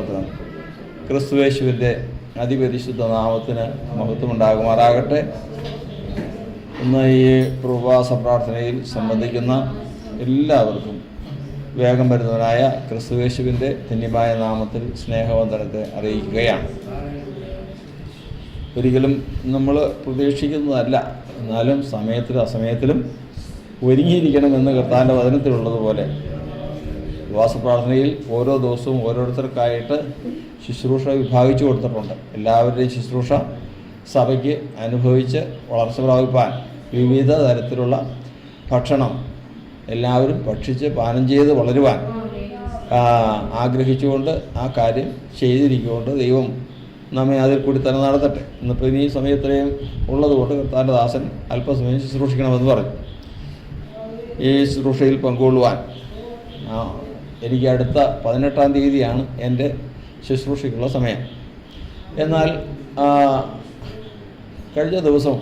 സ്തോത്രം. ക്രിസ്തുയേശുവിൻ്റെ അതിപരിശുദ്ധ നാമത്തിന് മഹത്വമുണ്ടാകുമാറാകട്ടെ. ഇന്ന് ഈ ഉപവാസ പ്രാർത്ഥനയിൽ സംബന്ധിക്കുന്ന എല്ലാവർക്കും വേഗം വരുന്നവനായ ക്രിസ്തുയേശുവിൻ്റെ ധന്യമായ നാമത്തിൽ സ്നേഹവന്ദനത്തെ അറിയിക്കുകയാണ്. ഒരിക്കലും നമ്മൾ പ്രതീക്ഷിക്കുന്നതല്ല, എന്നാലും സമയത്തിലും അസമയത്തിലും ഒരുങ്ങിയിരിക്കണമെന്ന് കർത്താവിൻ്റെ വചനത്തിലുള്ളതുപോലെ ഉപവാസ പ്രാർത്ഥനയിൽ ഓരോ ദിവസവും ഓരോരുത്തർക്കായിട്ട് ശുശ്രൂഷ വിഭാഗിച്ചു കൊടുത്തിട്ടുണ്ട്. എല്ലാവരുടെയും ശുശ്രൂഷ സഭയ്ക്ക് അനുഭവിച്ച് വളർച്ച പ്രാപിപ്പാൻ വിവിധ തരത്തിലുള്ള ഭക്ഷണം എല്ലാവരും ഭക്ഷിച്ച് പാനം ചെയ്ത് വളരുവാൻ ആഗ്രഹിച്ചുകൊണ്ട് ആ കാര്യം ചെയ്തിരിക്കുകൊണ്ട് ദൈവം നമ്മെ അതിൽ കൂടി തന്നെ നടത്തട്ടെ. ഇന്നിപ്പോൾ ഈ സമയത്രയും ഉള്ളതുകൊണ്ട് കർത്താവിൻ്റെ ദാസൻ അല്പസമയം ശുശ്രൂഷിക്കണമെന്ന് പറഞ്ഞു. ഈ ശുശ്രൂഷയിൽ പങ്കുകൊള്ളുവാൻ എനിക്ക് അടുത്ത 18-ാം തീയതിയാണ് എൻ്റെ ശുശ്രൂഷയ്ക്കുള്ള സമയം. എന്നാൽ കഴിഞ്ഞ ദിവസം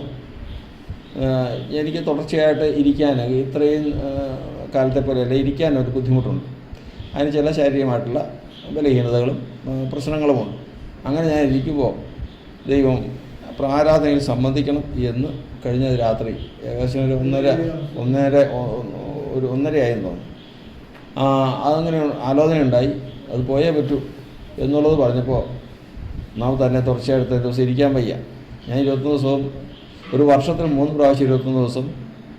എനിക്ക് തുടർച്ചയായിട്ട് ഇരിക്കാൻ ഇത്രയും കാലത്തെ പോലെയല്ല ഇരിക്കാനൊരു ബുദ്ധിമുട്ടുണ്ട്. അതിന് ചില ശാരീരികമായിട്ടുള്ള ബലഹീനതകളും പ്രശ്നങ്ങളുമുണ്ട്. അങ്ങനെ ഞാൻ ഇരിക്കുമ്പോൾ ദൈവം ആരാധനയിൽ സംബന്ധിക്കണം എന്ന് കഴിഞ്ഞ രാത്രി ഏകദേശം ഒരു ഒന്നരയായെന്ന് തോന്നുന്നു. അതങ്ങനെ ആലോചനയുണ്ടായി, അത് പോയേ പറ്റൂ എന്നുള്ളത് പറഞ്ഞപ്പോൾ നാം തന്നെ തുടർച്ചയായിട്ട് ദിവസം ഇരിക്കാൻ വയ്യ. ഞാൻ 21 ദിവസവും ഒരു വർഷത്തിൽ 3 പ്രാവശ്യം 21 ദിവസം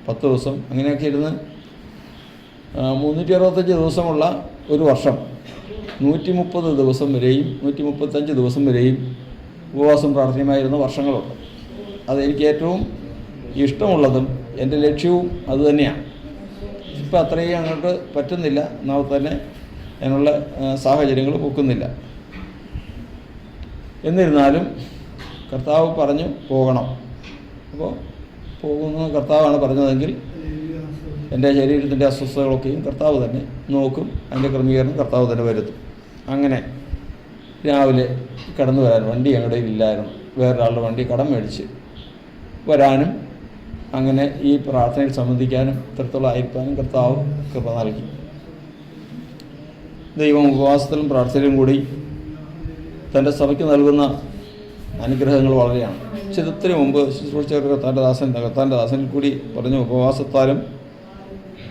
10 ദിവസം അങ്ങനെയൊക്കെ ഇരുന്ന് 365 ദിവസമുള്ള ഒരു വർഷം 130 ദിവസം വരെയും 135 ദിവസം വരെയും ഉപവാസം പ്രാർത്ഥനയുമായിരുന്ന വർഷങ്ങളുണ്ട്. അതെനിക്ക് ഏറ്റവും ഇഷ്ടമുള്ളതും എൻ്റെ ലക്ഷ്യവും അതുതന്നെയാണ്. ഇപ്പം അത്രയും അങ്ങോട്ട് പറ്റുന്നില്ല, എന്നാൽ തന്നെ അതിനുള്ള സാഹചര്യങ്ങൾ ഒക്കുന്നില്ല. എന്നിരുന്നാലും കർത്താവ് പറഞ്ഞു പോകണം. അപ്പോൾ പോകുന്ന കർത്താവാണ് പറഞ്ഞതെങ്കിൽ എൻ്റെ ശരീരത്തിൻ്റെ അസ്വസ്ഥതകളൊക്കെയും കർത്താവ് തന്നെ നോക്കും, അതിൻ്റെ ക്രമീകരണം കർത്താവ് തന്നെ വരുത്തും. അങ്ങനെ രാവിലെ കടന്നു വരാൻ വണ്ടി ഞങ്ങളുടെ ഇല്ലായിരുന്നു. വേറൊരാളുടെ വണ്ടി കടം മേടിച്ച് വരാനും അങ്ങനെ ഈ പ്രാർത്ഥനയിൽ സംബന്ധിക്കാനും ഇത്രത്തോളമായിരിക്കാനും കർത്താവ് കൃപ നൽകി. ദൈവം ഉപവാസത്തിലും പ്രാർത്ഥനയിലും കൂടി തൻ്റെ സഭയ്ക്ക് നൽകുന്ന അനുഗ്രഹങ്ങൾ വളരെയാണ്. ചിത്രത്തിന് മുമ്പ് ശുശ്രൂഷിച്ച കർത്താൻ്റെ ദാസനിൽ കൂടി പറഞ്ഞു, ഉപവാസത്താലും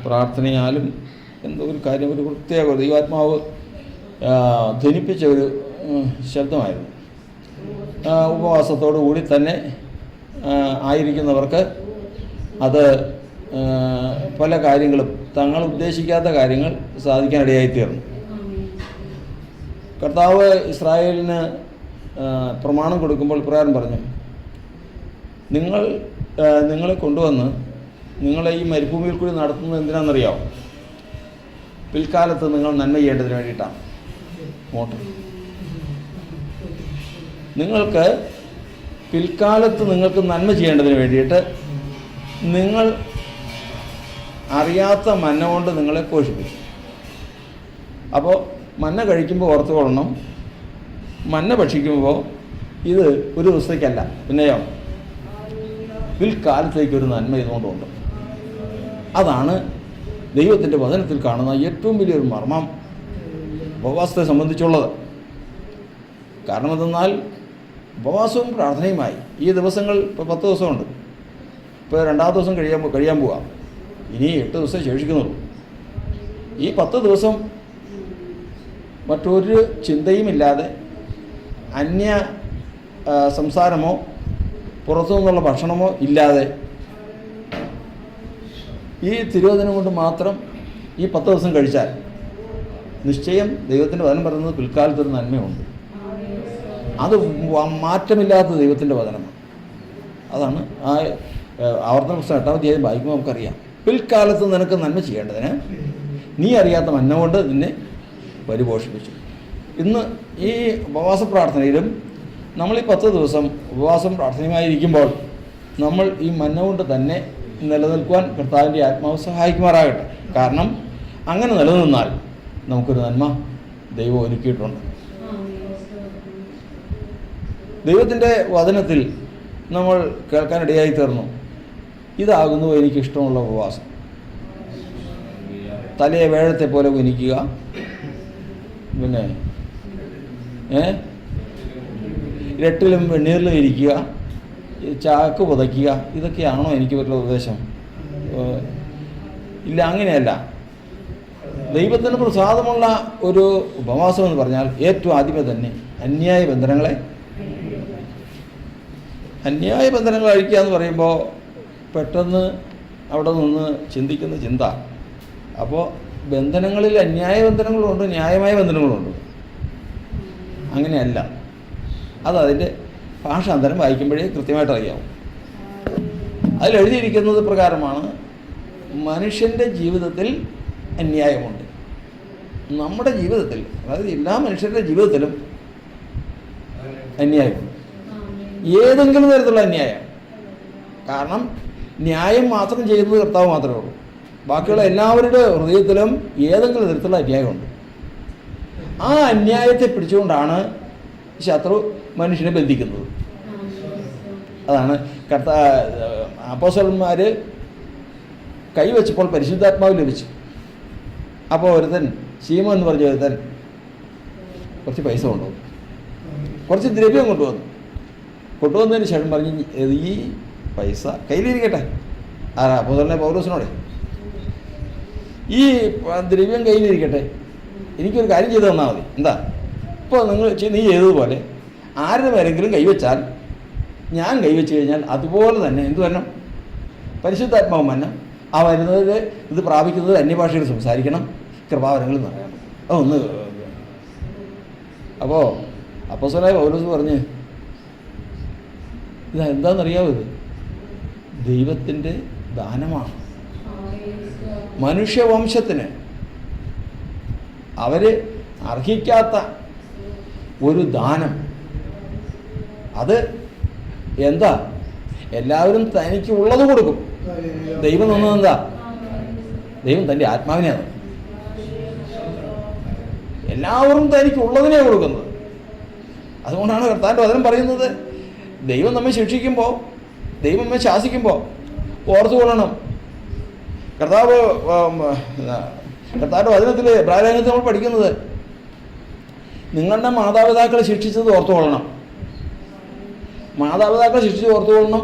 പ്രാർത്ഥനയാലും എന്തോ ഒരു കാര്യം, ഒരു പ്രത്യേക ദൈവാത്മാവ് ധ്വനിപ്പിച്ച ഒരു ശബ്ദമായിരുന്നു. ഉപവാസത്തോടു കൂടി തന്നെ ആയിരിക്കുന്നവർക്ക് അത് പല കാര്യങ്ങളും തങ്ങൾ ഉദ്ദേശിക്കാത്ത കാര്യങ്ങൾ സാധിക്കാനിടയായിത്തീർന്നു. കർത്താവ് ഇസ്രായേലിന് പ്രമാണം കൊടുക്കുമ്പോൾ പ്രകാരം പറഞ്ഞു, നിങ്ങളെ കൊണ്ടുവന്ന് നിങ്ങളെ ഈ മരുഭൂമിയിൽ കൂടി നടത്തുന്നത് എന്തിനാണെന്നറിയാമോ? പിൽക്കാലത്ത് നിങ്ങൾ നന്മ ചെയ്യേണ്ടതിന് വേണ്ടിയിട്ടാണ്. നിങ്ങൾക്ക് പിൽക്കാലത്ത് നിങ്ങൾക്ക് നന്മ ചെയ്യേണ്ടതിന് വേണ്ടിയിട്ട് നിങ്ങൾ അറിയാത്ത മന്ന കൊണ്ട് നിങ്ങളെ പോഷിപ്പിച്ചു. അപ്പോൾ മന്ന കഴിക്കുമ്പോൾ ഓർത്തുകൊള്ളണം, മന്ന ഭക്ഷിക്കുമ്പോൾ ഇത് ഒരു ദിവസത്തേക്കല്ല, പിന്നെയോ പിൽക്കാലത്തേക്കൊരു നന്മ ഇതുകൊണ്ടുണ്ട്. അതാണ് ദൈവത്തിൻ്റെ വചനത്തിൽ കാണുന്ന ഏറ്റവും വലിയൊരു മർമ്മം ഉപവാസത്തെ സംബന്ധിച്ചുള്ളത്. കാരണം എന്തെന്നാൽ ഉപവാസവും പ്രാർത്ഥനയുമായി ഈ ദിവസങ്ങൾ ഇപ്പോൾ 10 ദിവസമുണ്ട്. ഇപ്പോൾ 2ാം ദിവസം കഴിയാൻ പോവാം. ഇനി 8 ദിവസം ശേഷിക്കുന്നുള്ളൂ. ഈ 10 ദിവസം മറ്റൊരു ചിന്തയുമില്ലാതെ അന്യ സംസാരമോ പുറത്തു നിന്നുള്ള ഭക്ഷണമോ ഇല്ലാതെ ഈ തിരുവചനം കൊണ്ട് മാത്രം ഈ 10 ദിവസം കഴിച്ചാൽ നിശ്ചയം ദൈവത്തിൻ്റെ വചനം പറയുന്നത് പിൽക്കാലത്തൊരു നന്മയുണ്ട്. അത് മാറ്റമില്ലാത്ത ദൈവത്തിൻ്റെ വചനമാണ്. അതാണ് ആ ആവർത്തന പുസ്തകം 8-ാം അധ്യായം വായിക്കുമ്പോൾ നമുക്കറിയാം, പിൽക്കാലത്ത് നിനക്ക് നന്മ ചെയ്യേണ്ടതിന് നീ അറിയാത്ത മന്ന കൊണ്ട് നിന്നെ പരിപോഷിപ്പിച്ചു. ഇന്ന് ഈ ഉപവാസ പ്രാർത്ഥനയിലും നമ്മൾ ഈ 10 ദിവസം ഉപവാസം പ്രാർത്ഥനയുമായിരിക്കുമ്പോൾ നമ്മൾ ഈ മന്ന കൊണ്ട് തന്നെ നിലനിൽക്കുവാൻ കർത്താവിൻ്റെ ആത്മാവ് സഹായിക്കുമാറാകട്ടെ. കാരണം അങ്ങനെ നിലനിന്നാൽ നമുക്കൊരു നന്മ ദൈവം ഒരുക്കിയിട്ടുണ്ട്. ദൈവത്തിൻ്റെ വചനത്തിൽ നമ്മൾ കേൾക്കാനിടയായി തീർന്നു, ഇതാകുന്നു എനിക്കിഷ്ടമുള്ള ഉപവാസം. തലയെ വേഴത്തെ പോലെ കുനിക്കുക, പിന്നെ ഇരട്ടിലും വെണ്ണീറിലും ഇരിക്കുക, ചാക്ക് പുതയ്ക്കുക, ഇതൊക്കെയാണോ എനിക്ക് പറ്റുന്ന ഉപദേശം? ഇല്ല, അങ്ങനെയല്ല. ദൈവത്തിന് പ്രസാദമുള്ള ഒരു ഉപവാസം എന്ന് പറഞ്ഞാൽ ഏറ്റവും ആദ്യമേ തന്നെ അന്യായ ബന്ധനങ്ങൾ അഴിക്കുക എന്ന് പറയുമ്പോൾ പെട്ടെന്ന് അവിടെ നിന്ന് ചിന്തിക്കുന്ന ചിന്ത, അപ്പോൾ ബന്ധനങ്ങളിൽ അന്യായ ബന്ധനങ്ങളുണ്ട്, ന്യായമായ ബന്ധനങ്ങളുണ്ട്. അങ്ങനെയല്ല. അതിൻ്റെ ഭാഷാന്തരം വായിക്കുമ്പോഴേ കൃത്യമായിട്ട് അറിയാവും. അതിലെഴുതിയിരിക്കുന്നത് പ്രകാരമാണ്, മനുഷ്യൻ്റെ ജീവിതത്തിൽ അന്യായമുണ്ട്. നമ്മുടെ ജീവിതത്തിൽ, അതായത് എല്ലാ മനുഷ്യരുടെ ജീവിതത്തിലും അന്യായമുണ്ട്, ഏതെങ്കിലും തരത്തിലുള്ള അന്യായം. കാരണം ന്യായം മാത്രം ചെയ്യുന്നത് കർത്താവ് മാത്രമേ ഉള്ളൂ. ബാക്കിയുള്ള എല്ലാവരുടെ ഹൃദയത്തിലും ഏതെങ്കിലും തരത്തിലുള്ള അന്യായമുണ്ട്. ആ അന്യായത്തെ പിടിച്ചുകൊണ്ടാണ് ശത്രു മനുഷ്യനെ ബന്ധിക്കുന്നത്. അതാണ് അപ്പോസ്തലന്മാർ കൈവച്ചപ്പോൾ പരിശുദ്ധാത്മാവ് ലഭിച്ചു. അപ്പോൾ ഒരുത്തൻ, ശീമോൻ എന്ന് പറഞ്ഞ ഒരുത്തൻ കുറച്ച് പൈസ കൊണ്ടുവന്നു, കുറച്ച് ദ്രവ്യം കൊണ്ടുവന്നതിന് ശേഷം പറഞ്ഞ്, ഈ പൈസ കയ്യിലിരിക്കട്ടെ. അപ്പോസ്തലനായ പൗലോസിനോടെ, ഈ ദ്രവ്യം കയ്യിലിരിക്കട്ടെ, എനിക്കൊരു കാര്യം ചെയ്ത് തന്നാൽ മതി. എന്താ? ഇപ്പോൾ നീ ചെയ്തതുപോലെ ആരുടെ പേരെങ്കിലും കൈവച്ചാൽ, ഞാൻ കൈവച്ച് കഴിഞ്ഞാൽ അതുപോലെ തന്നെ എന്ത് വരണം? പരിശുദ്ധാത്മാവ് വരണം. ആ വരുന്നതിൽ ഇത് പ്രാപിക്കുന്നത് അന്യഭാഷയിൽ സംസാരിക്കണം, കൃപാവരങ്ങൾ നിറയണം. ഒന്ന് അപ്പോൾ അപ്പോസ്തലനായ പൗലോസ് പറഞ്ഞ്, ഇതെന്താണെന്നറിയാവോ? ഇത് ദൈവത്തിൻ്റെ ദാനമാണ്. മനുഷ്യവംശത്തിന് അവർ അർഹിക്കാത്ത ഒരു ദാനം. അത് എന്താ? എല്ലാവരും തനിക്ക് ഉള്ളത് കൊടുക്കും. ദൈവം തന്നത് എന്താ? ദൈവം തൻ്റെ ആത്മാവിനെയാണ്. എല്ലാവരും തനിക്ക് ഉള്ളതിനെ കൊടുക്കുന്നത്. അതുകൊണ്ടാണ് കർത്താവിൻ്റെ വചനം പറയുന്നത്, ദൈവം നമ്മെ ശിക്ഷിക്കുമ്പോൾ, ദൈവം നമ്മെ ശാസിക്കുമ്പോൾ ഓർത്തുകൊള്ളണം. കർത്താവിൻ്റെ വചനത്തിൽ പ്രാരംഭത്തിൽ നമ്മൾ പഠിക്കുന്നത്, നിങ്ങളുടെ മാതാപിതാക്കളെ ശിക്ഷിച്ചത് ഓർത്തുകൊള്ളണം. മാതാപിതാക്കളെ ശിക്ഷിച്ച് ഓർത്തുകൊള്ളണം,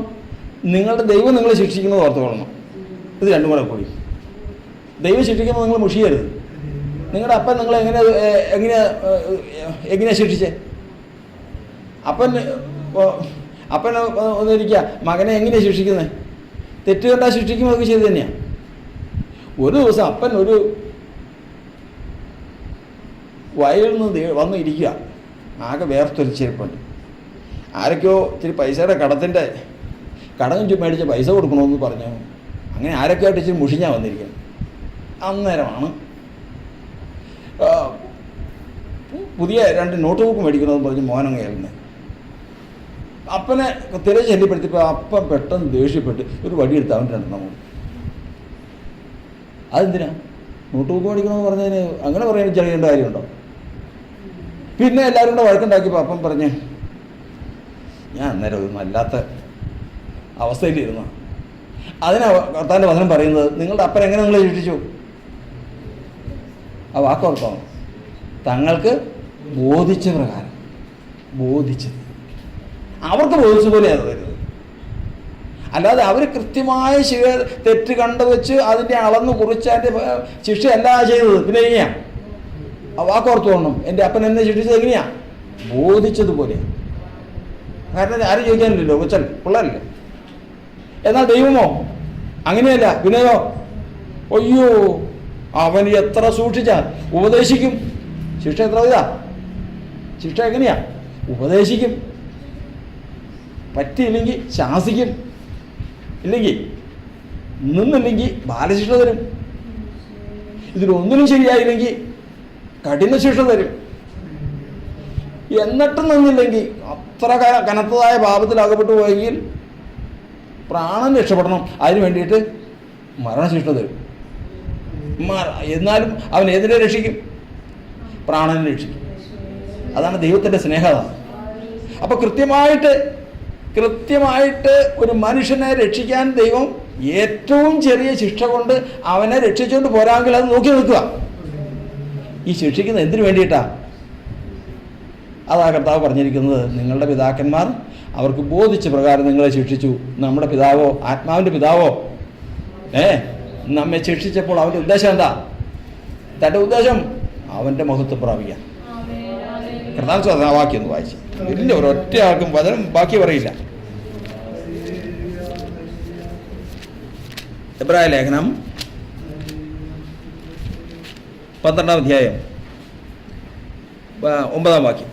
നിങ്ങളുടെ ദൈവം നിങ്ങളെ ശിക്ഷിക്കുന്നത് ഓർത്തുകൊള്ളണം. ഇത് രണ്ടും കൂടെ കൂടി. ദൈവം ശിക്ഷിക്കുമ്പോൾ നിങ്ങൾ മുഷിയരുത്. നിങ്ങളുടെ അപ്പൻ നിങ്ങളെ എങ്ങനെയാണ് ശിക്ഷിച്ചേ? അപ്പൻ ഒന്നിരിക്കുക, മകനെ എങ്ങനെയാണ് ശിക്ഷിക്കുന്നത്? തെറ്റ് കണ്ടാൽ ശിക്ഷിക്കുമ്പോൾ ചെയ്ത് തന്നെയാണ്. ഒരു ദിവസം അപ്പൻ ഒരു വയലിൽ നിന്ന് വന്ന് ഇരിക്കുക, ആകെ വേർത്തൊലിച്ചിരിപ്പുണ്ട്. ആരൊക്കെയോ ഇച്ചിരി പൈസയുടെ കടം മേടിച്ച പൈസ കൊടുക്കണമെന്ന് പറഞ്ഞു. അങ്ങനെ ആരൊക്കെയായിട്ട് ഇച്ചിരി മുഷിഞ്ഞാൽ വന്നിരിക്കുന്നത്. അന്നേരമാണ് പുതിയ 2 നോട്ട് ബുക്ക് മേടിക്കണമെന്ന് പറഞ്ഞ് മോനങ്ങ് കയറുന്നത്. അപ്പനെ തിരച്ച് ശല്യപ്പെടുത്തിയപ്പോൾ അപ്പം പെട്ടെന്ന് ദേഷ്യപ്പെട്ട് ഒരു വടിയെടുത്ത് അവൻ 2 എണ്ണം കൊടുത്തു. അതെന്തിനാ? നോട്ട് ബുക്ക് മേടിക്കണമെന്ന് പറഞ്ഞതിന് അങ്ങനെ പറയാൻ ചെയ്യേണ്ട കാര്യമുണ്ടോ? പിന്നെ എല്ലാവരും കൂടെ വഴക്കുണ്ടാക്കിയപ്പോൾ അപ്പം പറഞ്ഞ്, ഞാൻ അന്നേരം ഒരു വല്ലാത്ത അവസ്ഥയിലിരുന്നു. അതിനാ കർത്താവിൻ്റെ വചനം പറയുന്നത്, നിങ്ങളുടെ അപ്പൻ എങ്ങനെ നിങ്ങളെ ശിക്ഷിച്ചു? ആ വാക്കോർത്തോ? തങ്ങൾക്ക് ബോധിച്ച പ്രകാരം. ബോധിച്ചത് അവർക്ക് ബോധിച്ചതുപോലെ അത് വരുന്നത്. അല്ലാതെ അവർ കൃത്യമായ തെറ്റ് കണ്ടുവച്ച് അതിൻ്റെ അളന്ന് കുറിച്ച് അതിൻ്റെ ശിക്ഷയല്ല ചെയ്തത്. പിന്നെ എങ്ങനെയാ? ആ വാക്കോർത്തോണം, എൻ്റെ അപ്പൻ എന്നെ ശിക്ഷിച്ചത് എങ്ങനെയാ? ബോധിച്ചതുപോലെ. കാരണം ആരും ചോദിക്കാനില്ലല്ലോ, കൊച്ചൻ പിള്ളേരല്ലേ. എന്നാൽ ദൈവമോ അങ്ങനെയല്ല. പിന്നെയോ, അയ്യോ അവൻ എത്ര സൂക്ഷിച്ചാൽ ഉപദേശിക്കും. ശിക്ഷ എത്ര ഇതാ? ശിക്ഷ എങ്ങനെയാ? ഉപദേശിക്കും. പറ്റിയില്ലെങ്കിൽ ശാസിക്കും. ഇല്ലെങ്കിൽ നിന്നില്ലെങ്കിൽ ബാലശിക്ഷ തരും. ഇതിലൊന്നിനും ശരിയായില്ലെങ്കിൽ കഠിന ശിക്ഷ തരും. എന്നിട്ടും നിന്നില്ലെങ്കിൽ, അത്ര കനത്തതായ പാപത്തിലകപ്പെട്ടു പോയെങ്കിൽ പ്രാണൻ രക്ഷപ്പെടണം, അതിന് വേണ്ടിയിട്ട് മരണശിക്ഷ തരും. എന്നാലും അവൻ ഏതിനെ രക്ഷിക്കും? പ്രാണനെ രക്ഷിക്കും. അതാണ് ദൈവത്തിൻ്റെ സ്നേഹത. അപ്പോൾ കൃത്യമായിട്ട് ഒരു മനുഷ്യനെ രക്ഷിക്കാൻ ദൈവം ഏറ്റവും ചെറിയ ശിക്ഷ കൊണ്ട് അവനെ രക്ഷിച്ചുകൊണ്ട് പോരാമെങ്കിൽ അത് നോക്കി നിൽക്കുക. ഈ ശിക്ഷിക്കുന്നത് എന്തിനു വേണ്ടിയിട്ടാ? അതാ കർത്താവ് പറഞ്ഞിരിക്കുന്നത്, നിങ്ങളുടെ പിതാക്കന്മാർ അവർക്ക് ബോധിച്ച പ്രകാരം നിങ്ങളെ ശിക്ഷിച്ചു. നമ്മുടെ പിതാവോ, ആത്മാവിൻ്റെ പിതാവോ നമ്മെ ശിക്ഷിച്ചപ്പോൾ അവൻ്റെ ഉദ്ദേശം എന്താ? തൻ്റെ ഉദ്ദേശം അവൻ്റെ മഹത്വം പ്രാപിക്കാൻ. കർത്താവ് ആ വാക്യം ഒന്ന് വായിച്ചു. ഇല്ല, ഒരൊറ്റ ആൾക്കും വചനം ബാക്കി പറയില്ല. എബ്രായ ലേഖനം 12-ാം അധ്യായം 9-ാം വാക്യം.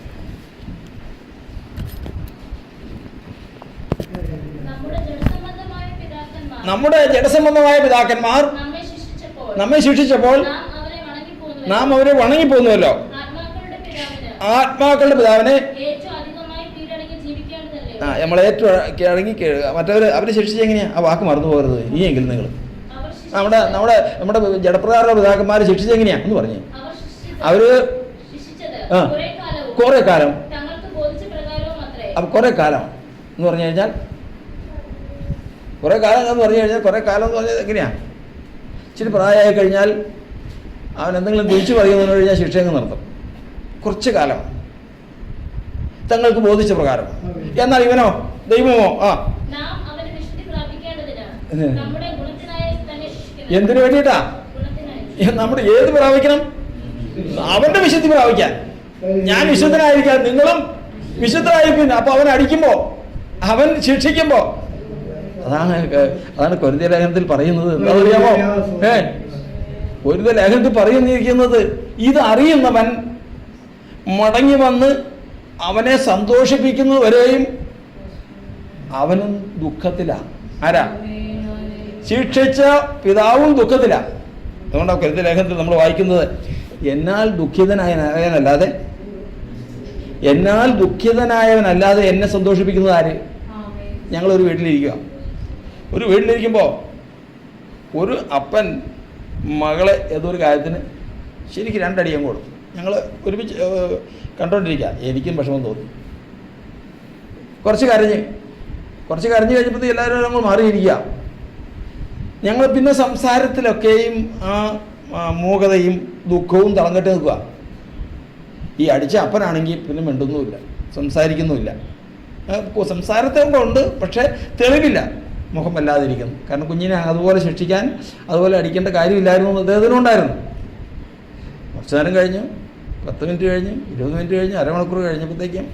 നമ്മുടെ ജഡസംബന്ധമായ പിതാക്കന്മാർ നമ്മെ ശിക്ഷിച്ചപ്പോൾ നാം അവരെ വണങ്ങിപ്പോന്നുവല്ലോ. ആത്മാക്കളുടെ പിതാവിനെ നമ്മൾ ഏറ്റവും അടങ്ങി അവരെ ശിക്ഷിച്ചെങ്ങനെയാ? ആ വാക്ക് മറന്നു പോകരുത് ഇനിയെങ്കിലും നിങ്ങൾ. നമ്മുടെ ജഡപ്രകാരമുള്ള പിതാക്കന്മാരെ ശിക്ഷിച്ചെങ്ങനെയാ എന്ന് പറഞ്ഞേ? അവര് കുറെ കാലം കുറെ കാലം എന്ന് പറഞ്ഞു കഴിഞ്ഞാൽ കുറേ കാലം എന്ന് പറഞ്ഞു കഴിഞ്ഞാൽ കുറേ കാലം എന്ന് പറഞ്ഞാൽ എങ്ങനെയാണ്? ഇച്ചിരി പ്രായമായി കഴിഞ്ഞാൽ അവൻ എന്തെങ്കിലും തിരിച്ചു പറയുന്നതിന് കഴിഞ്ഞാൽ ശിക്ഷയങ്ങ് നിർത്തും. കുറച്ച് കാലം തങ്ങൾക്ക് ബോധിച്ച പ്രകാരം. എന്നാൽ ഇവനോ, ദൈവമോ എന്തിനു വേണ്ടിയിട്ടാ? നമ്മുടെ ഏത് പ്രാപിക്കണം? അവന്റെ വിശുദ്ധി പ്രാപിക്കാൻ. ഞാൻ വിശുദ്ധനായിരിക്കാൻ, നിങ്ങളും വിശുദ്ധരായിരിക്കും. അപ്പൊ അവൻ അടിക്കുമ്പോ, അവൻ ശിക്ഷിക്കുമ്പോ, അതാണ് കൊരിന്ത്യർ ലേഖനത്തിൽ പറയുന്നത്. എന്താ അറിയാമോ? കൊരിന്ത്യർ ലേഖനത്തിൽ പറയുന്നിരിക്കുന്നത്, ഇത് അറിയുന്നവൻ മടങ്ങി വന്ന് അവനെ സന്തോഷിപ്പിക്കുന്നതുവരെയും അവനും ദുഃഖത്തിലാണ്. ആരാ? ശിക്ഷിച്ച പിതാവും ദുഃഖത്തിലാണ്. അതുകൊണ്ടാണ് കൊരിന്ത്യർ ലേഖനത്തിൽ നമ്മൾ വായിക്കുന്നത്, എന്നാൽ ദുഃഖിതനായവനല്ലാതെ എന്നെ സന്തോഷിപ്പിക്കുന്നത് ആര്? ഞങ്ങളൊരു വീട്ടിലിരിക്കുക. ഒരു വീട്ടിലിരിക്കുമ്പോൾ ഒരു അപ്പൻ മകളെ ഏതോ ഒരു കാര്യത്തിന് ശരിക്കും 2 അടിയും കൊടുത്തു. ഞങ്ങൾ ഒരുമിച്ച് കണ്ടോണ്ടിരിക്കുക. എനിക്കും വിഷമം തോന്നി. കുറച്ച് കരഞ്ഞ് കഴിഞ്ഞപ്പോൾ എല്ലാവരും ഞങ്ങൾ മാറിയിരിക്കുക. ഞങ്ങൾ പിന്നെ സംസാരത്തിലൊക്കെയും ആ മൂകതയും ദുഃഖവും തളങ്ങിട്ട് നിൽക്കുക. ഈ അടിച്ച അപ്പനാണെങ്കിൽ പിന്നെ മിണ്ടുന്നുമില്ല, സംസാരിക്കുന്നുമില്ല. സംസാരത്തെ ഉണ്ട്, പക്ഷേ തെളിവില്ല, മുഖം വല്ലാതിരിക്കുന്നു. കാരണം കുഞ്ഞിനെ അതുപോലെ ശിക്ഷിക്കാൻ, അതുപോലെ അടിക്കേണ്ട കാര്യമില്ലായിരുന്നു അദ്ദേഹത്തിനുണ്ടായിരുന്നു. കുറച്ച് നേരം കഴിഞ്ഞു, 10 മിനിറ്റ് കഴിഞ്ഞ്, 20 മിനിറ്റ് കഴിഞ്ഞ്, അരമണിക്കൂർ കഴിഞ്ഞപ്പോഴത്തേക്കും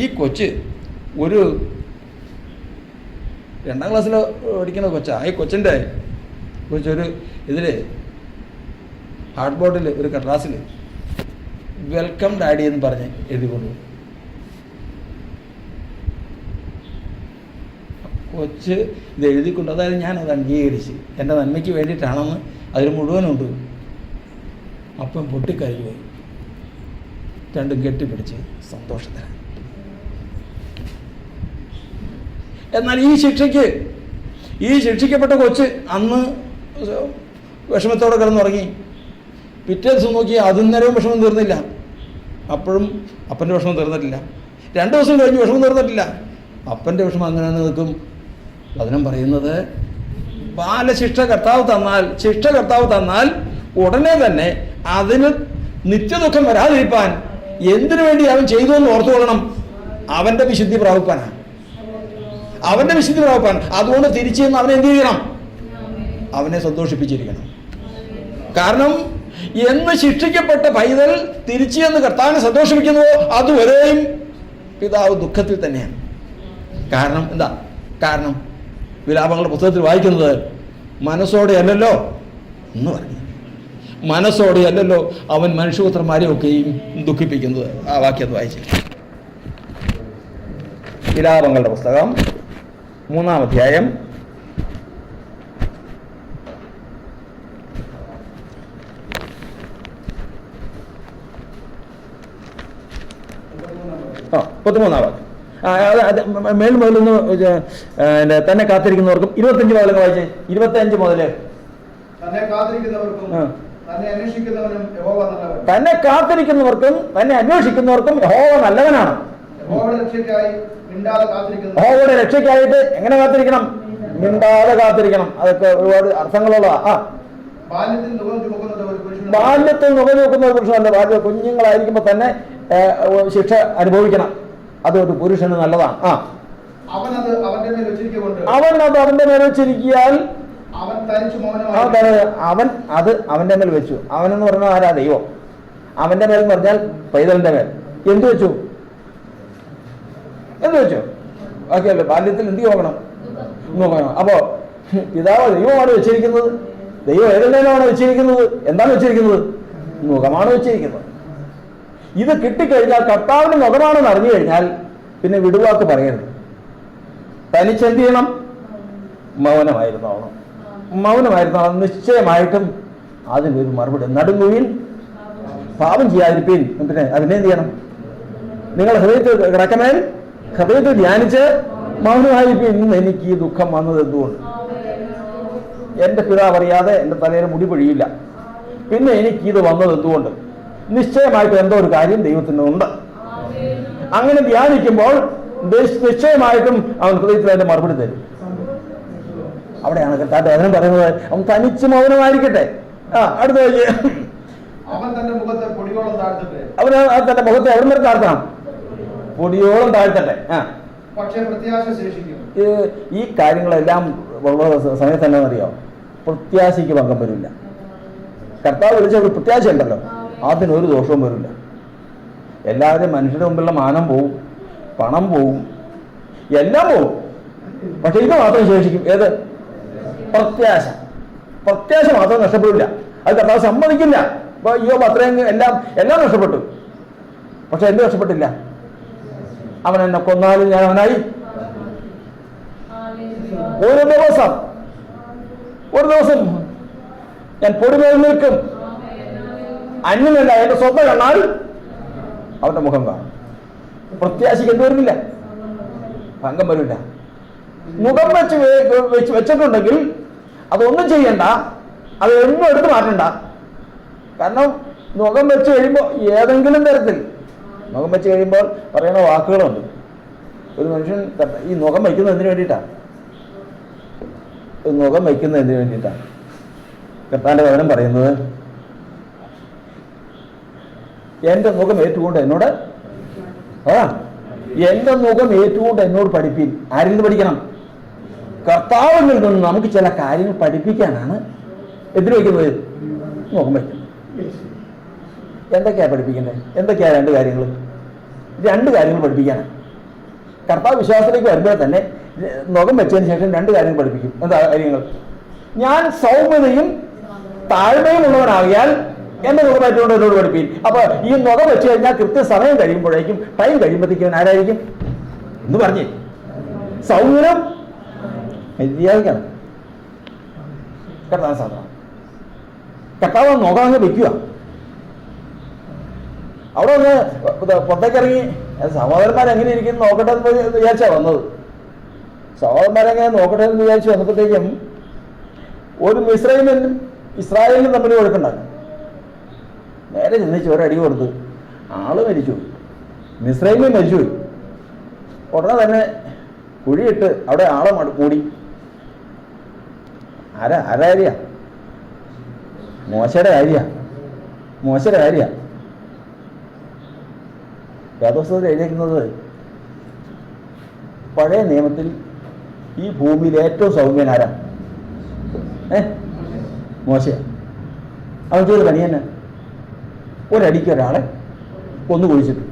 ഈ കൊച്ച് ഒരു 2ാം ക്ലാസ്സിൽ പഠിക്കുന്ന കൊച്ചാണ്. ഈ കൊച്ചിൻ്റെ കൊച്ചൊരു ഇതിൽ ഹാർഡ് ബോർഡിൽ ഒരു കടലാസിൽ വെൽക്കം ഡാഡി എന്ന് പറഞ്ഞ് എഴുതിക്കൊണ്ടു. കൊച്ച് ഇത് എഴുതിക്കൊണ്ട്, അതായത് ഞാനത് അംഗീകരിച്ച് എൻ്റെ നന്മയ്ക്ക് വേണ്ടിയിട്ടാണെന്ന് അതിൽ മുഴുവനുണ്ട്. അപ്പം പൊട്ടിക്കരഞ്ഞു പോയി. 2 കെട്ടിപ്പിടിച്ച് സന്തോഷത്തിലാണ്. എന്നാൽ ഈ ശിക്ഷിക്കപ്പെട്ട കൊച്ച് അന്ന് വിഷമത്തോടെ കിടന്നുറങ്ങി. പിറ്റേ ദിവസം നോക്കി അതിന്നേരവും വിഷമം തീർന്നില്ല. അപ്പോഴും അപ്പൻ്റെ വിഷമം തീർന്നിട്ടില്ല. 2 ദിവസം കഴിഞ്ഞ് വിഷമം തീർന്നിട്ടില്ല. അപ്പൻ്റെ വിഷമം അങ്ങനെ നിൽക്കും. വചനം പറയുന്നത്, ബാലശിക്ഷ കർത്താവ് തന്നാൽ ഉടനെ തന്നെ അതിന് നിത്യദുഃഖം വരാതിരിക്കാൻ എന്തിനു വേണ്ടി അവൻ ചെയ്തു എന്ന് ഓർത്തുകൊള്ളണം. അവൻ്റെ വിശുദ്ധി പ്രാപിപ്പാനാണ്. അതുകൊണ്ട് തിരിച്ചു നിന്ന് അവനെ എന്ത് ചെയ്യണം? അവനെ സന്തോഷിപ്പിച്ചിരിക്കണം. കാരണം എന്ന് ശിക്ഷിക്കപ്പെട്ട പൈതൽ തിരിച്ചു എന്ന് കർത്താവിനെ സന്തോഷിപ്പിക്കുന്നുവോ അതുവരെയും പിതാവ് ദുഃഖത്തിൽ തന്നെയാണ്. കാരണം എന്താ? കാരണം വിലാപങ്ങളുടെ പുസ്തകത്തിൽ വായിക്കുന്നത്, മനസ്സോടെയല്ലല്ലോ എന്ന് പറഞ്ഞു. മനസ്സോടെയല്ലല്ലോ അവൻ മനുഷ്യപുത്രന്മാരെയൊക്കെയും ദുഃഖിപ്പിക്കുന്നത്. ആ വാക്യം വായിച്ചു. വിലാപങ്ങളുടെ പുസ്തകം 3-ാം അധ്യായം 13-ാം വാക്യം. മേൽ മുതലൊന്ന് തന്നെ കാത്തിരിക്കുന്നവർക്കും 25 മുതലൊക്കെ വായിച്ചേ. 25 മുതൽ തന്നെ കാത്തിരിക്കുന്നവർക്കും തന്നെ അന്വേഷിക്കുന്നവർക്കും യഹോവ നല്ലവനാണ്. യഹോവയുടെ രക്ഷയ്ക്കായിട്ട് എങ്ങനെ കാത്തിരിക്കണം? മിണ്ടാതെ കാത്തിരിക്കണം. അതൊക്കെ ഒരുപാട് അർത്ഥങ്ങളുള്ളതാ. ബാല്യത്തിൽ നുകം ചുമക്കുന്ന ഒരു പുരുഷനല്ല. ബാല്യം കുഞ്ഞുങ്ങളായിരിക്കുമ്പോൾ തന്നെ ശിക്ഷ അനുഭവിക്കണം. അതൊരു പുരുഷന് നല്ലതാണ്. അവനത് അവന്റെ മേൽ വെച്ചിരിക്കുകൊണ്ട് അവന്റെ മേൽ വെച്ചിരിക്കിയാൽ അവൻ തനിച്ചു മൗനമായി അവൻ അത് അവന്റെ മേൽ വെച്ചു. അവനെന്ന് പറഞ്ഞാൽ ആരാ? ദൈവം. അവന്റെ മേൽ എന്ന് പറഞ്ഞാൽ പൈതലിന്റെ മേൽ എന്ത് വെച്ചു? ബാക്കിയല്ലേ ബാല്യത്തിൽ എന്ത് നോക്കണം? അപ്പോ പിതാവ് ദൈവമാണ് വെച്ചിരിക്കുന്നത്. ദൈവം ഏതെങ്കിലുമാണ് വെച്ചിരിക്കുന്നത്. എന്താണ് വെച്ചിരിക്കുന്നത്? മുഖമാണ് വെച്ചിരിക്കുന്നത്. ഇത് കിട്ടിക്കഴിഞ്ഞാൽ, കർത്താവിന് മുഖമാണെന്ന് അറിഞ്ഞു കഴിഞ്ഞാൽ പിന്നെ വിടുവാക്ക് പറയരുത്. തനിച്ചെന്ത് ചെയ്യണം? മൗനമായിരുന്നോണം. നിശ്ചയമായിട്ടും അതിനൊരു മറുപടി. നടുങ്ങുവിൻ, പാപം ചെയ്യാതിരിപ്പീൻ. പിന്നെ അതിനെന്ത് ചെയ്യണം? നിങ്ങൾ ഹൃദയത്തിൽ കിടക്കമേൽ ഹൃദയത്തിൽ ധ്യാനിച്ച് മൗനമായിരിക്കും. ഇന്ന് എനിക്ക് ഈ ദുഃഖം വന്നത് എന്തുകൊണ്ട്? എൻ്റെ പിതാവ് അറിയാതെ എൻ്റെ തലയിൽ മുടി പൊഴിയില്ല. പിന്നെ എനിക്കിത് വന്നത് എന്തുകൊണ്ട്? നിശ്ചയമായിട്ടും എന്തോ ഒരു കാര്യം ദൈവത്തിനുണ്ട്. അങ്ങനെ ധ്യാനിക്കുമ്പോൾ നിശ്ചയമായിട്ടും അവൻ ഹൃദയത്തിൽ അതിന്റെ മറുപടി തരും. അവിടെയാണ് കർത്താവ് വചനം പറയുന്നത്, അവൻ തനിച്ച് മൗനമായിരിക്കട്ടെ. അടുത്ത അവൻ തന്റെ മുഖത്തെ പൊടിയോളം താഴ്ത്തട്ടെ. അവന് തന്റെ മുഖത്തെ എവിടെ നിന്ന് താഴ്ത്തണം? പൊടിയോളം താഴ്ത്തട്ടെ. പക്ഷേ പ്രത്യാശ ശേഷിക്കും. ഈ കാര്യങ്ങളെല്ലാം ഉള്ള സമയത്ത് തന്നെ അറിയാം, പ്രത്യാശയ്ക്ക് ഭംഗം വരില്ല. കർത്താവ് വിളിച്ച ഒരു പ്രത്യാശ ഉണ്ടല്ലോ, അതിനൊരു ദോഷവും വരില്ല. എല്ലാവരും മനുഷ്യരുടെ മുമ്പിലുള്ള മാനം പോവും, പണം പോവും, എല്ലാം പോവും. പക്ഷെ ഇത് മാത്രം ശേഷിക്കും. ഏത്? പ്രത്യാശ മാത്രം നഷ്ടപ്പെടില്ല. അത് കർത്താവ് സമ്മതിക്കില്ല. അപ്പൊ അയ്യോ അത്രയും എല്ലാം നഷ്ടപ്പെട്ടു. പക്ഷെ എന്ത് നഷ്ടപ്പെട്ടില്ല? അവൻ എന്നെ കൊന്നാലും ഞാൻ അവനായി. ഒരു ദിവസം ഞാൻ പൊടിമേൽ നിൽക്കും. അന്യനല്ല, എന്റെ സ്വന്തം കണ്ണാൽ അവന്റെ മുഖം കാണും. പ്രത്യാശയ്ക്ക് എന്ത് വരുന്നില്ല? ഭംഗം വരില്ല. മുഖം വെച്ചിട്ടുണ്ടെങ്കിൽ അതൊന്നും ചെയ്യണ്ട, അത് എന്നും എടുത്ത് മാറ്റണ്ട. കാരണം മുഖം വെച്ച് കഴിയുമ്പോൾ ഏതെങ്കിലും തരത്തിൽ മുഖം വെച്ച് കഴിയുമ്പോൾ പറയുന്ന വാക്കുകളുണ്ട്. ഒരു മനുഷ്യൻ ഈ മുഖം വയ്ക്കുന്നത് എന്തിനു വേണ്ടിയിട്ടാണ്? കർത്താവിന്റെ വചനം പറയുന്നത്, എന്റെ മുഖം ഏറ്റുകൊണ്ട് എന്നോട് പഠിപ്പീൻ. ആരിൽ നിന്ന് പഠിക്കണം? കർത്താവിൽ നിന്ന് നമുക്ക് ചില കാര്യങ്ങൾ പഠിപ്പിക്കാനാണ് എന്തിനു വയ്ക്കുന്നത്? മുഖം വയ്ക്കുന്നത്. എന്തൊക്കെയാ പഠിപ്പിക്കുന്നത്? എന്തൊക്കെയാ രണ്ട് കാര്യങ്ങൾ പഠിപ്പിക്കാനാണ്. കർത്താവ് വിശ്വാസത്തിലേക്ക് വരുമ്പോൾ തന്നെ മുഖം വെച്ചതിന് ശേഷം രണ്ട് കാര്യങ്ങൾ പഠിപ്പിക്കും. എന്താ കാര്യങ്ങൾ? ഞാൻ സൗമ്യതയും താഴ്മയും ഉള്ളവനാകിയാൽ എന്റെ മുഖം വെച്ചുകൊണ്ട് എന്നോട് പഠിപ്പീൻ. അപ്പൊ ഈ മുഖം വെച്ച് കഴിഞ്ഞാൽ കൃത്യസമയം കഴിയുമ്പോഴേക്കും, ടൈം കഴിയുമ്പോഴത്തേക്കും ആരായിരിക്കും എന്ന് പറഞ്ഞേ? സൗമ്യനും മര്യാദയ്ക്കാണ് കർത്താവ് സാധനം. കർത്താവ് മുഖം അങ്ങ് വെക്കുക. അവിടെ ഒന്ന് പുറത്തേക്കിറങ്ങി സഹോദരന്മാരെങ്ങനെ ഇരിക്കുന്നു നോക്കട്ടെ എന്ന് വിചാരിച്ചാ വന്നത്. സഹോദരന്മാരെങ്ങനെ നോക്കട്ടെ എന്ന് വിചാരിച്ചു വന്നപ്പോഴത്തേക്കും ഒരു മിസ്രൈമിനും ഇസ്രായേലിനും തമ്മിൽ വഴക്കുണ്ടാകും. നേരെ ചെന്നിച്ച് ഒരടി കൊടുത്ത് ആള് മരിച്ചുപോയി. മിസ്രൈമിൽ മരിച്ചുപോയി. ഉടനെ തന്നെ കുഴിയിട്ട് അവിടെ ആളെ മൂടി. ആരാര്യ? മോശയുടെ കാര്യ. വേദപുസ്തകത്തിൽ എഴുതിയിരിക്കുന്നത്, പഴയ നിയമത്തിൽ ഈ ഭൂമിയിൽ ഏറ്റവും സൗമ്യനാരാ? മോശ. അവൻ ചെയ്ത് പണി തന്നെ ഒരടിക്ക് ഒരാളെ കൊന്നു കുഴിച്ചിട്ടു.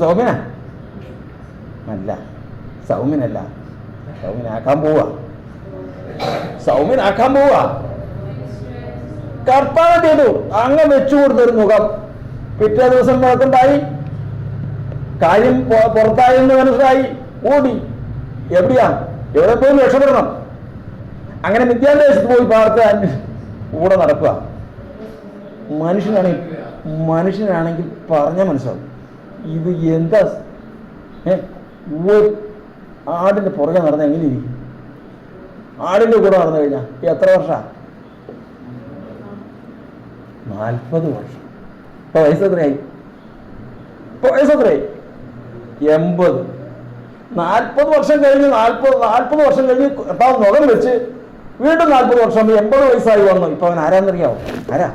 സൗമ്യനല്ല. സൗമ്യനാക്കാൻ പോവാ. കർത്താവ് ചെയ്തു അങ്ങ് വെച്ചു കൊടുത്തൊരു മുഖം. പിറ്റേ ദിവസം മുഖത്തുണ്ടായി, കാര്യം പുറത്തായെന്ന് മനസ്സിലായി, ഓടി. എവിടെ പോയി രക്ഷപ്പെടണം? അങ്ങനെ വിദ്യാഭ്യാസത്ത് പോയി പാർക്കാൻ കൂടെ നടക്കുക. മനുഷ്യനാണെങ്കിൽ പറഞ്ഞാൽ മനസ്സിലാവും ഇത് എന്താ. ആടിന്റെ പുറകെ നടന്ന എങ്ങനെ ഇരിക്കും? ആടിന്റെ കൂടെ നടന്നു കഴിഞ്ഞാൽ എത്ര വർഷമാണ്? 40 വർഷം. ഇപ്പൊ വയസ്സെത്രയായി? 80. 40 വർഷം കഴിഞ്ഞ് 40 വർഷം കഴിഞ്ഞ് കർത്താവ് മുഖം വെച്ച് വീണ്ടും 40 വർഷം 80 വയസ്സായി വന്നു. ഇപ്പൊ അവൻ ആരാന്നറിയാവോ? ആരാ?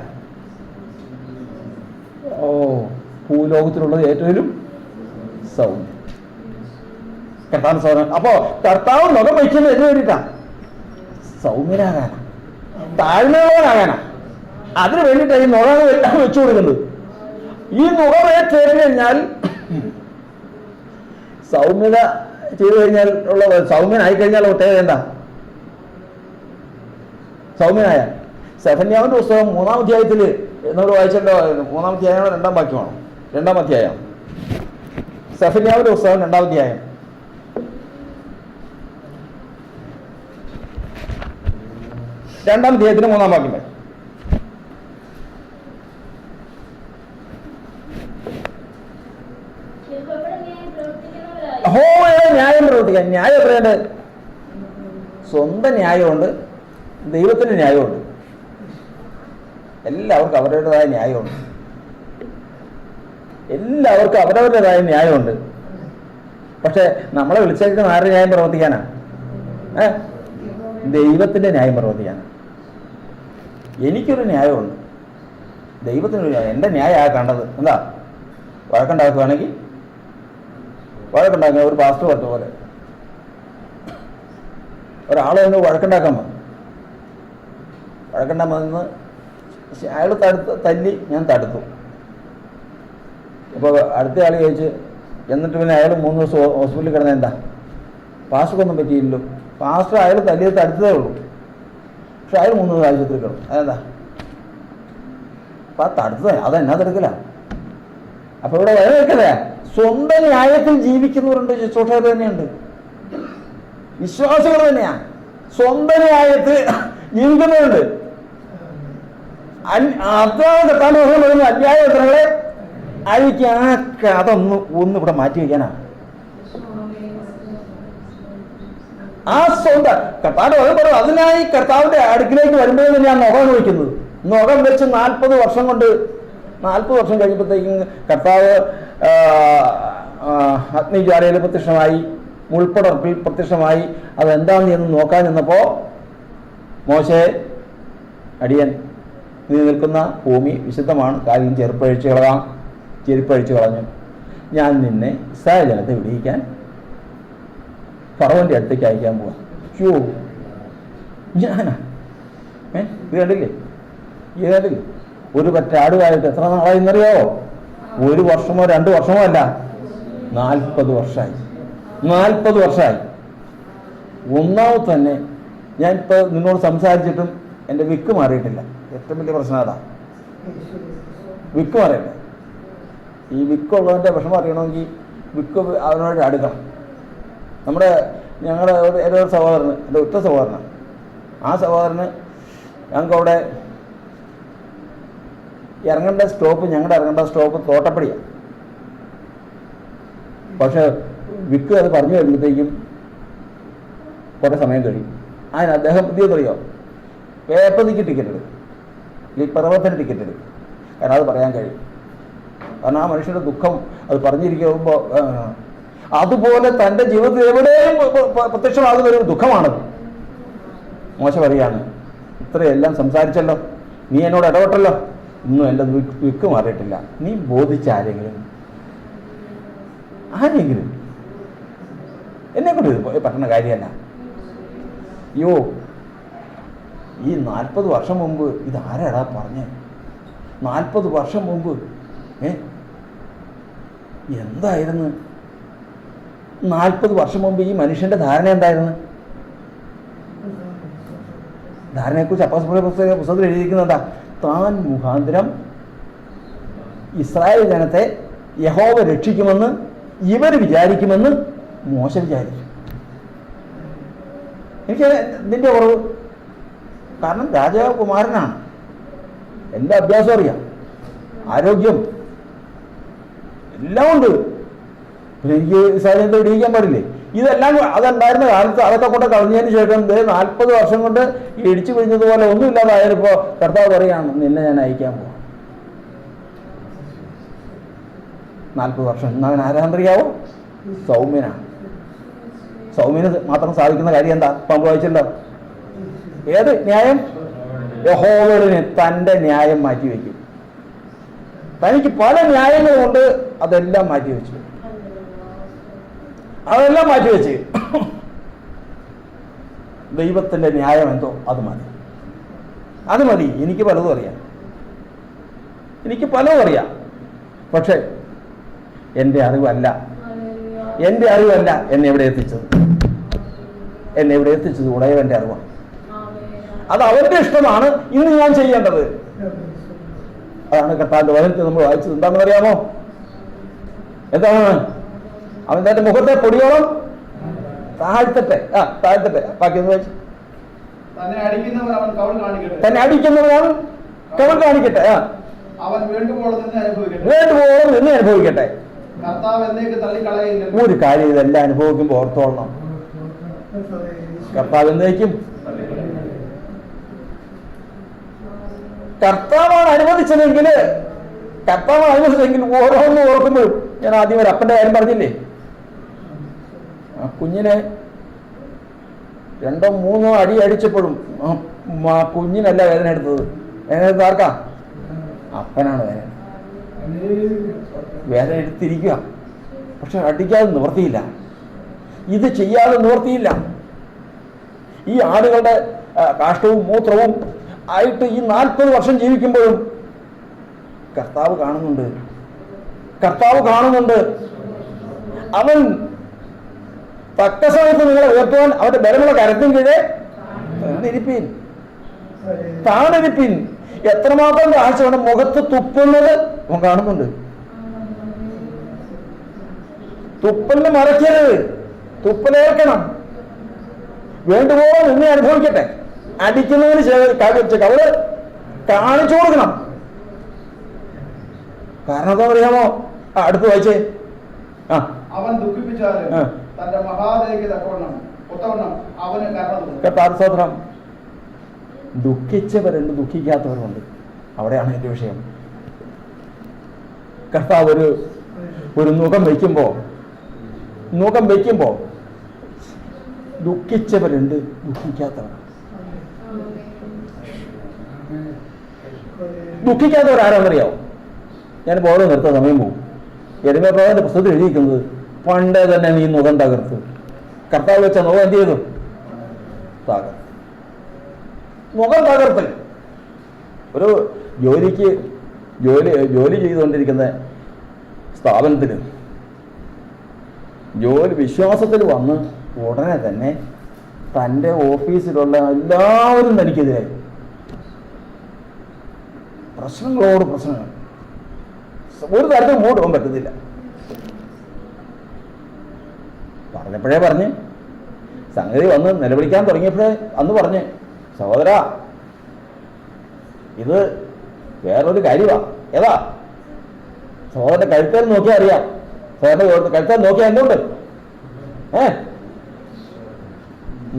ഭൂലോകത്തിലുള്ളത് ഏറ്റവും സൗമ്യം. കർത്താവ് സൗമ്യം. അപ്പോ കർത്താവ് മുഖം വയ്ക്കുന്നത് എന്തിനു വേണ്ടിയിട്ടാ? സൗമ്യനാകാനാ, താഴ്മയുള്ളവനാകാനാ. അതിനു വേണ്ടിയിട്ടാണ് ഈ നുക വെച്ചു കൊടുക്കുന്നത്. ഈ നുക ഏറ്റു കഴിഞ്ഞാൽ സൗമ്യത ചെയ്തു കഴിഞ്ഞാൽ ഉള്ള സൗമ്യനായി കഴിഞ്ഞാൽ ഒട്ടേ വേണ്ട. സൗമ്യനായ സെഫന്യാവിന്റെ പുസ്തകം 3-ാം അധ്യായത്തിൽ നമ്മൾ വായിച്ചല്ലോ. 3-ാം അധ്യായമാണോ 2-ാം വാക്യമാണോ? 2-ാം അധ്യായം. സെഫന്യാവിന്റെ പുസ്തകം 2-ാം അധ്യായം 2-ാം അധ്യായത്തിന് 3-ാം വാക്യം. ന്യായം പ്രവർത്തിക്കാൻ. ന്യായം എത്രയുണ്ട്? സ്വന്തം ന്യായമുണ്ട്, ദൈവത്തിന്റെ ന്യായമുണ്ട്. എല്ലാവർക്കും അവരവരുടേതായ ന്യായമുണ്ട്. എല്ലാവർക്കും അവരവരുടേതായ ന്യായമുണ്ട്. പക്ഷെ നമ്മളെ വിളിച്ചേക്കുന്ന ആരുടെ ന്യായം പ്രവർത്തിക്കാനാ? ദൈവത്തിന്റെ ന്യായം പ്രവർത്തിക്കാനാ. എനിക്കൊരു ന്യായമുണ്ട്, ദൈവത്തിനൊരു ന്യായം. എൻ്റെ ന്യായമാണ് കണ്ടത്. എന്താ? വഴക്കുണ്ടാക്കുകയാണെങ്കിൽ വഴക്കുണ്ടാക്കുക. ഒരു പാസ്റ്റർ പറഞ്ഞ പോലെ ഒരാളെ ഒന്ന് വഴക്കുണ്ടാക്കാൻ വന്നു. വഴക്കുണ്ടാൻ വന്ന് അയാൾ തല്ലി, ഞാൻ തടുത്തു. അപ്പോൾ അടുത്ത ആൾ ചോദിച്ച്, എന്നിട്ട് പിന്നെ അയാൾ 3 ദിവസം ഹോസ്പിറ്റലിൽ കിടന്നത് എന്താ? പാസ്റ്റർക്കൊന്നും പറ്റിയില്ലല്ലോ. പാസ്റ്റർ അയാൾ തല്ലിയത് തടുത്തതേ ഉള്ളൂ, പക്ഷെ അയാൾ 3 ദിവസം ആശുപത്രിയിൽ കിടന്നു. അതെന്താ? അപ്പം ആ തടുത്തത് അതെന്നാ തടുക്കല? അപ്പോൾ ഇവിടെ വര വെക്കതേ സ്വന്തം ന്യായത്തിൽ ജീവിക്കുന്നവരുണ്ട്, ശുശ്രൂഷകർ തന്നെയുണ്ട്, വിശ്വാസികൾ തന്നെയാ. സ്വന്തം ന്യായത്തിൽ ജീവിക്കുന്നവരുണ്ട്. അതാണ് പറയുന്നത് അന്യായങ്ങളെ അഴിക്ക്. ആ കഥ ഒന്ന് ഇവിടെ മാറ്റി വയ്ക്കാനാ. ആ സ്വന്തം കർത്താവ് പറയും. അതിനായി കർത്താവിന്റെ അടുക്കിലേക്ക് വരുമ്പോൾ തന്നെയാണ് നുകം വയ്ക്കുന്നത്. നുകം വെച്ച് 40 വർഷം കൊണ്ട് 40 വർഷം കഴിഞ്ഞപ്പോഴത്തേക്കും കർത്താവ് അഗ്നിജ്വാലയിൽ പ്രത്യക്ഷമായി, മുൾപ്പടർപ്പിൽ പ്രത്യക്ഷമായി. അതെന്താണെന്ന് എന്ന് നോക്കാൻ നിന്നപ്പോൾ മോശെ, അടിയൻ, നീ നിൽക്കുന്ന ഭൂമി വിശുദ്ധമാണ്, കാലിൽ ചെരുപ്പഴിച്ചു കളഞ്ഞു. ഞാൻ നിന്നെ ഇസ്രായേൽ ജനത്തെ വിടിയിക്കാൻ ഫറവോന്റെ അടുത്തേക്ക് അയക്കാൻ പോവാം. ഞാനാ? ഇത് കണ്ടില്ലേ? ഒരു പറ്റാടുകായിട്ട് എത്ര നാളായി എന്നറിയാവോ? 1 വർഷമോ 2 വർഷമോ അല്ല, 40 വർഷമായി. 40 വർഷമായി. ഒന്നാമത് തന്നെ ഞാനിപ്പോൾ നിന്നോട് സംസാരിച്ചിട്ടും എൻ്റെ വിക്ക് മാറിയിട്ടില്ല. ഏറ്റവും വലിയ പ്രശ്നം അതാ, വിക്ക് മാറിയില്ല. ഈ വിക്കുള്ളതിൻ്റെ വിഷമം അറിയണമെങ്കിൽ വിക്ക് അവനോട് അടുക്കണം. ഞങ്ങളുടെ ഒരു സഹോദരന്, എൻ്റെ ഒറ്റ സഹോദരനാണ്. ആ സഹോദരന് ഞങ്ങൾക്ക് അവിടെ ഞങ്ങളുടെ ഇറങ്ങേണ്ട സ്റ്റോപ്പ് തോട്ടപ്പടിയാണ്. പക്ഷെ വിക്ക് അത് പറഞ്ഞു വരുമ്പോഴത്തേക്കും കുറേ സമയം കഴിയും. അതിന് അദ്ദേഹം പുതിയതറിയോ, പേപ്പതിക്ക് ടിക്കറ്റ് എടുക്കും, ഈ പർവ്വതത്തിന് ടിക്കറ്റ് എടുക്കും. കാരണം അത് പറയാൻ കഴിയും. കാരണം ആ മനുഷ്യൻ്റെ ദുഃഖം അത് പറഞ്ഞിരിക്കുമ്പോൾ അതുപോലെ തൻ്റെ ജീവിതത്തിൽ എവിടെയും പ്രത്യക്ഷമാകുന്ന ഒരു ദുഃഖമാണത്. മോശം പറയാണ്, ഇത്രയെല്ലാം സംസാരിച്ചല്ലോ, നീ എന്നോട് ഇടപെട്ടല്ലോ, ഒന്നും എൻ്റെ വിക്ക് മാറിയിട്ടില്ല. നീ ബോധിച്ച ആരെങ്കിലും എന്നെക്കൊണ്ട് ഇത് പറ്റുന്ന കാര്യമല്ല. അയ്യോ, ഈ 40 വർഷം മുമ്പ് ഇതാരാടാ പറഞ്ഞേ? 40 വർഷം മുമ്പ് എന്തായിരുന്നു? 40 വർഷം മുമ്പ് ഈ മനുഷ്യന്റെ ധാരണ എന്തായിരുന്നു? ധാരണയെക്കുറിച്ച് അപ്പോസ്തലരുടെ പുസ്തകത്തിൽ എഴുതിയിരിക്കുന്നത് എന്താ? താൻ മുഖാന്തരം ഇസ്രായേൽ ജനത്തെ യഹോവ രക്ഷിക്കുമെന്ന് ഇവർ വിചാരിക്കുമെന്ന് മോശ വിചാരിച്ചു. എനിക്ക് ഇതിൻ്റെ കുറവ്. കാരണം രാജകുമാരനാണ്, എല്ലാ അഭ്യാസവും അറിയാം, ആരോഗ്യം എല്ലാം ഉണ്ട്. പിന്നെ എനിക്ക് ഇസ്രായേലിനെ ഇടിയിക്കാൻ പാടില്ലേ? ഇതെല്ലാം അതുണ്ടായിരുന്ന കാലത്ത് അതൊക്കെ കൊണ്ട് കളഞ്ഞതിന് ശേഷം 40 വർഷം കൊണ്ട് ഇടിച്ചു പിഴിഞ്ഞതുപോലെ ഒന്നുമില്ലാതായപ്പോൾ കർത്താവ് പറയാണ്, നിന്നെ ഞാൻ അയക്കാൻ പോവാം. 40 വർഷം. ഇന്ന് അവൻ ആരാന്തറിയാവോ? സൗമ്യനാണ്. സൗമ്യന് മാത്രം സാധിക്കുന്ന കാര്യം എന്താ? ഇപ്പം വായിച്ചല്ലോ, ഏത് ന്യായം? യഹോവയുടെ തൻ്റെ ന്യായം മാറ്റിവെക്കും. തനിക്ക് പല ന്യായങ്ങളുമുണ്ട്, അതെല്ലാം മാറ്റിവെച്ചു. അതെല്ലാം മാറ്റിവെച്ച് ദൈവത്തിൻ്റെ ന്യായം എന്തോ അത് മതി. അത് മതി. എനിക്ക് പലതും അറിയാം, പക്ഷേ എൻ്റെ അറിവല്ല എന്നെ എവിടെ എത്തിച്ചത്. ഉടയവൻ്റെ അറിവാണ്. അത് അവരുടെ ഇഷ്ടമാണ് ഇന്ന് ഞാൻ ചെയ്യേണ്ടത്. അതാണ് കർത്താവിന്റെ വചനത്തിൽ നമ്മൾ വായിച്ചത്. എന്താണെന്ന് അറിയാമോ? എന്താണ്? അവൻ തന്റെ മുഖത്തെ പൊടിയോളം താഴ്ത്തട്ടെ. ബാക്കി ഒന്ന് വായിച്ചു. തന്നെ അടിക്കുന്നവൻ അവൻ കവൾ കാണിക്കട്ടെ. അവൻ വേണ്ടുവോളം നിന്ന് അനുഭവിക്കട്ടെ. കർത്താവ് എന്നേക്ക് തള്ളിക്കളയില്ല. ഒരു കാര്യം ഇതെല്ലാം അനുഭവിക്കുമ്പോൾ ഓർത്തോളണം, കർത്താവ് എന്നേക്കും. കർത്താവാണ് അനുവദിച്ചതെങ്കിൽ ഓരോന്നും ഓർക്കുമ്പോഴും, ഞാൻ ആദ്യം ഒരു അപ്പൻ്റെ കാര്യം പറഞ്ഞില്ലേ, ആ കുഞ്ഞിനെ 2 or 3 അടി അടിച്ചപ്പോഴും കുഞ്ഞിനല്ല വേദന എടുത്തത്. വേദന എടുത്തത് ആർക്കാ? അപ്പനാണ് വേദന എടുത്തിരിക്കുക. പക്ഷെ അടിക്കാതെ നിവർത്തിയില്ല, ഇത് ചെയ്യാതെ നിവർത്തിയില്ല. ഈ ആടുകളുടെ കാഷ്ടവും മൂത്രവും ആയിട്ട് ഈ 40 വർഷം ജീവിക്കുമ്പോഴും കർത്താവ് കാണുന്നുണ്ട്. അവൻ തക്ക സമയത്ത് നിങ്ങളെ ഉയർത്തുവാൻ അവന്റെ ബലമുള്ള കരത്തിൻ കീഴെ താണിരിപ്പിൻ. എത്രമാത്രം കാഴ്ച വേണം? മുഖത്ത് തുപ്പുന്നത് അവൻ കാണുന്നുണ്ട്. തുപ്പലിന് മറയ്ക്കരുത്, തുപ്പലേൽക്കണം. വേണ്ടുപോലെ നിന്നെ അനുഭവിക്കട്ടെ. അടിക്കുന്നതിന് കവള് കാണിച്ചു കൊടുക്കണം. കാരണം എന്താ പറയാമോ? അടുത്ത് വായിച്ചേ. അവൻ ദുഃഖിപ്പിച്ചാലും തന്റെ മഹാദയക്ക് തക്കവണ്ണം അവന് കർത്താവ് ദുഃഖിച്ചവരുണ്ട്, ദുഃഖിക്കാത്തവരുണ്ട്. അവിടെയാണ് എൻ്റെ വിഷയം. കർത്താവ് ഒരു മുഖം വയ്ക്കുമ്പോ ദുഃഖിച്ചവരുണ്ട്, ദുഃഖിക്കാത്തവർ. ദുഃഖിക്കാത്തവരാരാന്നറിയാവോ? ഞാൻ ബോധം നിർത്താൻ സമയം പോകും. യെരമ്യാ പ്രവാചകന്റെ പുസ്തകത്തിൽ എഴുതിയിരിക്കുന്നത്, പണ്ടേ തന്നെ നീ മുഖം തകർത്ത്. കർത്താവ് വെച്ച മുഖം എന്ത് ചെയ്തു? മുഖം തകർത്ത്. ഒരു ജോലി ചെയ്തുകൊണ്ടിരിക്കുന്ന സ്ഥാപനത്തിൽ വിശ്വാസത്തിൽ വന്ന് ഉടനെ തന്നെ തൻ്റെ ഓഫീസിലുള്ള എല്ലാവരും തനിക്കെതിരായി. പ്രശ്നങ്ങളോട് പ്രശ്നങ്ങൾ. ഒരു തരത്തിൽ മുമ്പോട്ട് പോകാൻ പറ്റുന്നില്ല. പറഞ്ഞ് സംഗതി വന്ന് നിലവിളിക്കാൻ തുടങ്ങിയപ്പോഴേ അന്ന് പറഞ്ഞ്, സഹോദരാ, ഇത് വേറൊരു കാര്യമാണ്. ഏതാ? സഹോദരന്റെ കഴുത്തേൽ നോക്കിയാൽ അറിയാം. സഹോദരന്റെ കഴുത്തേൽ നോക്കിയാൽ എന്തുകൊണ്ട്?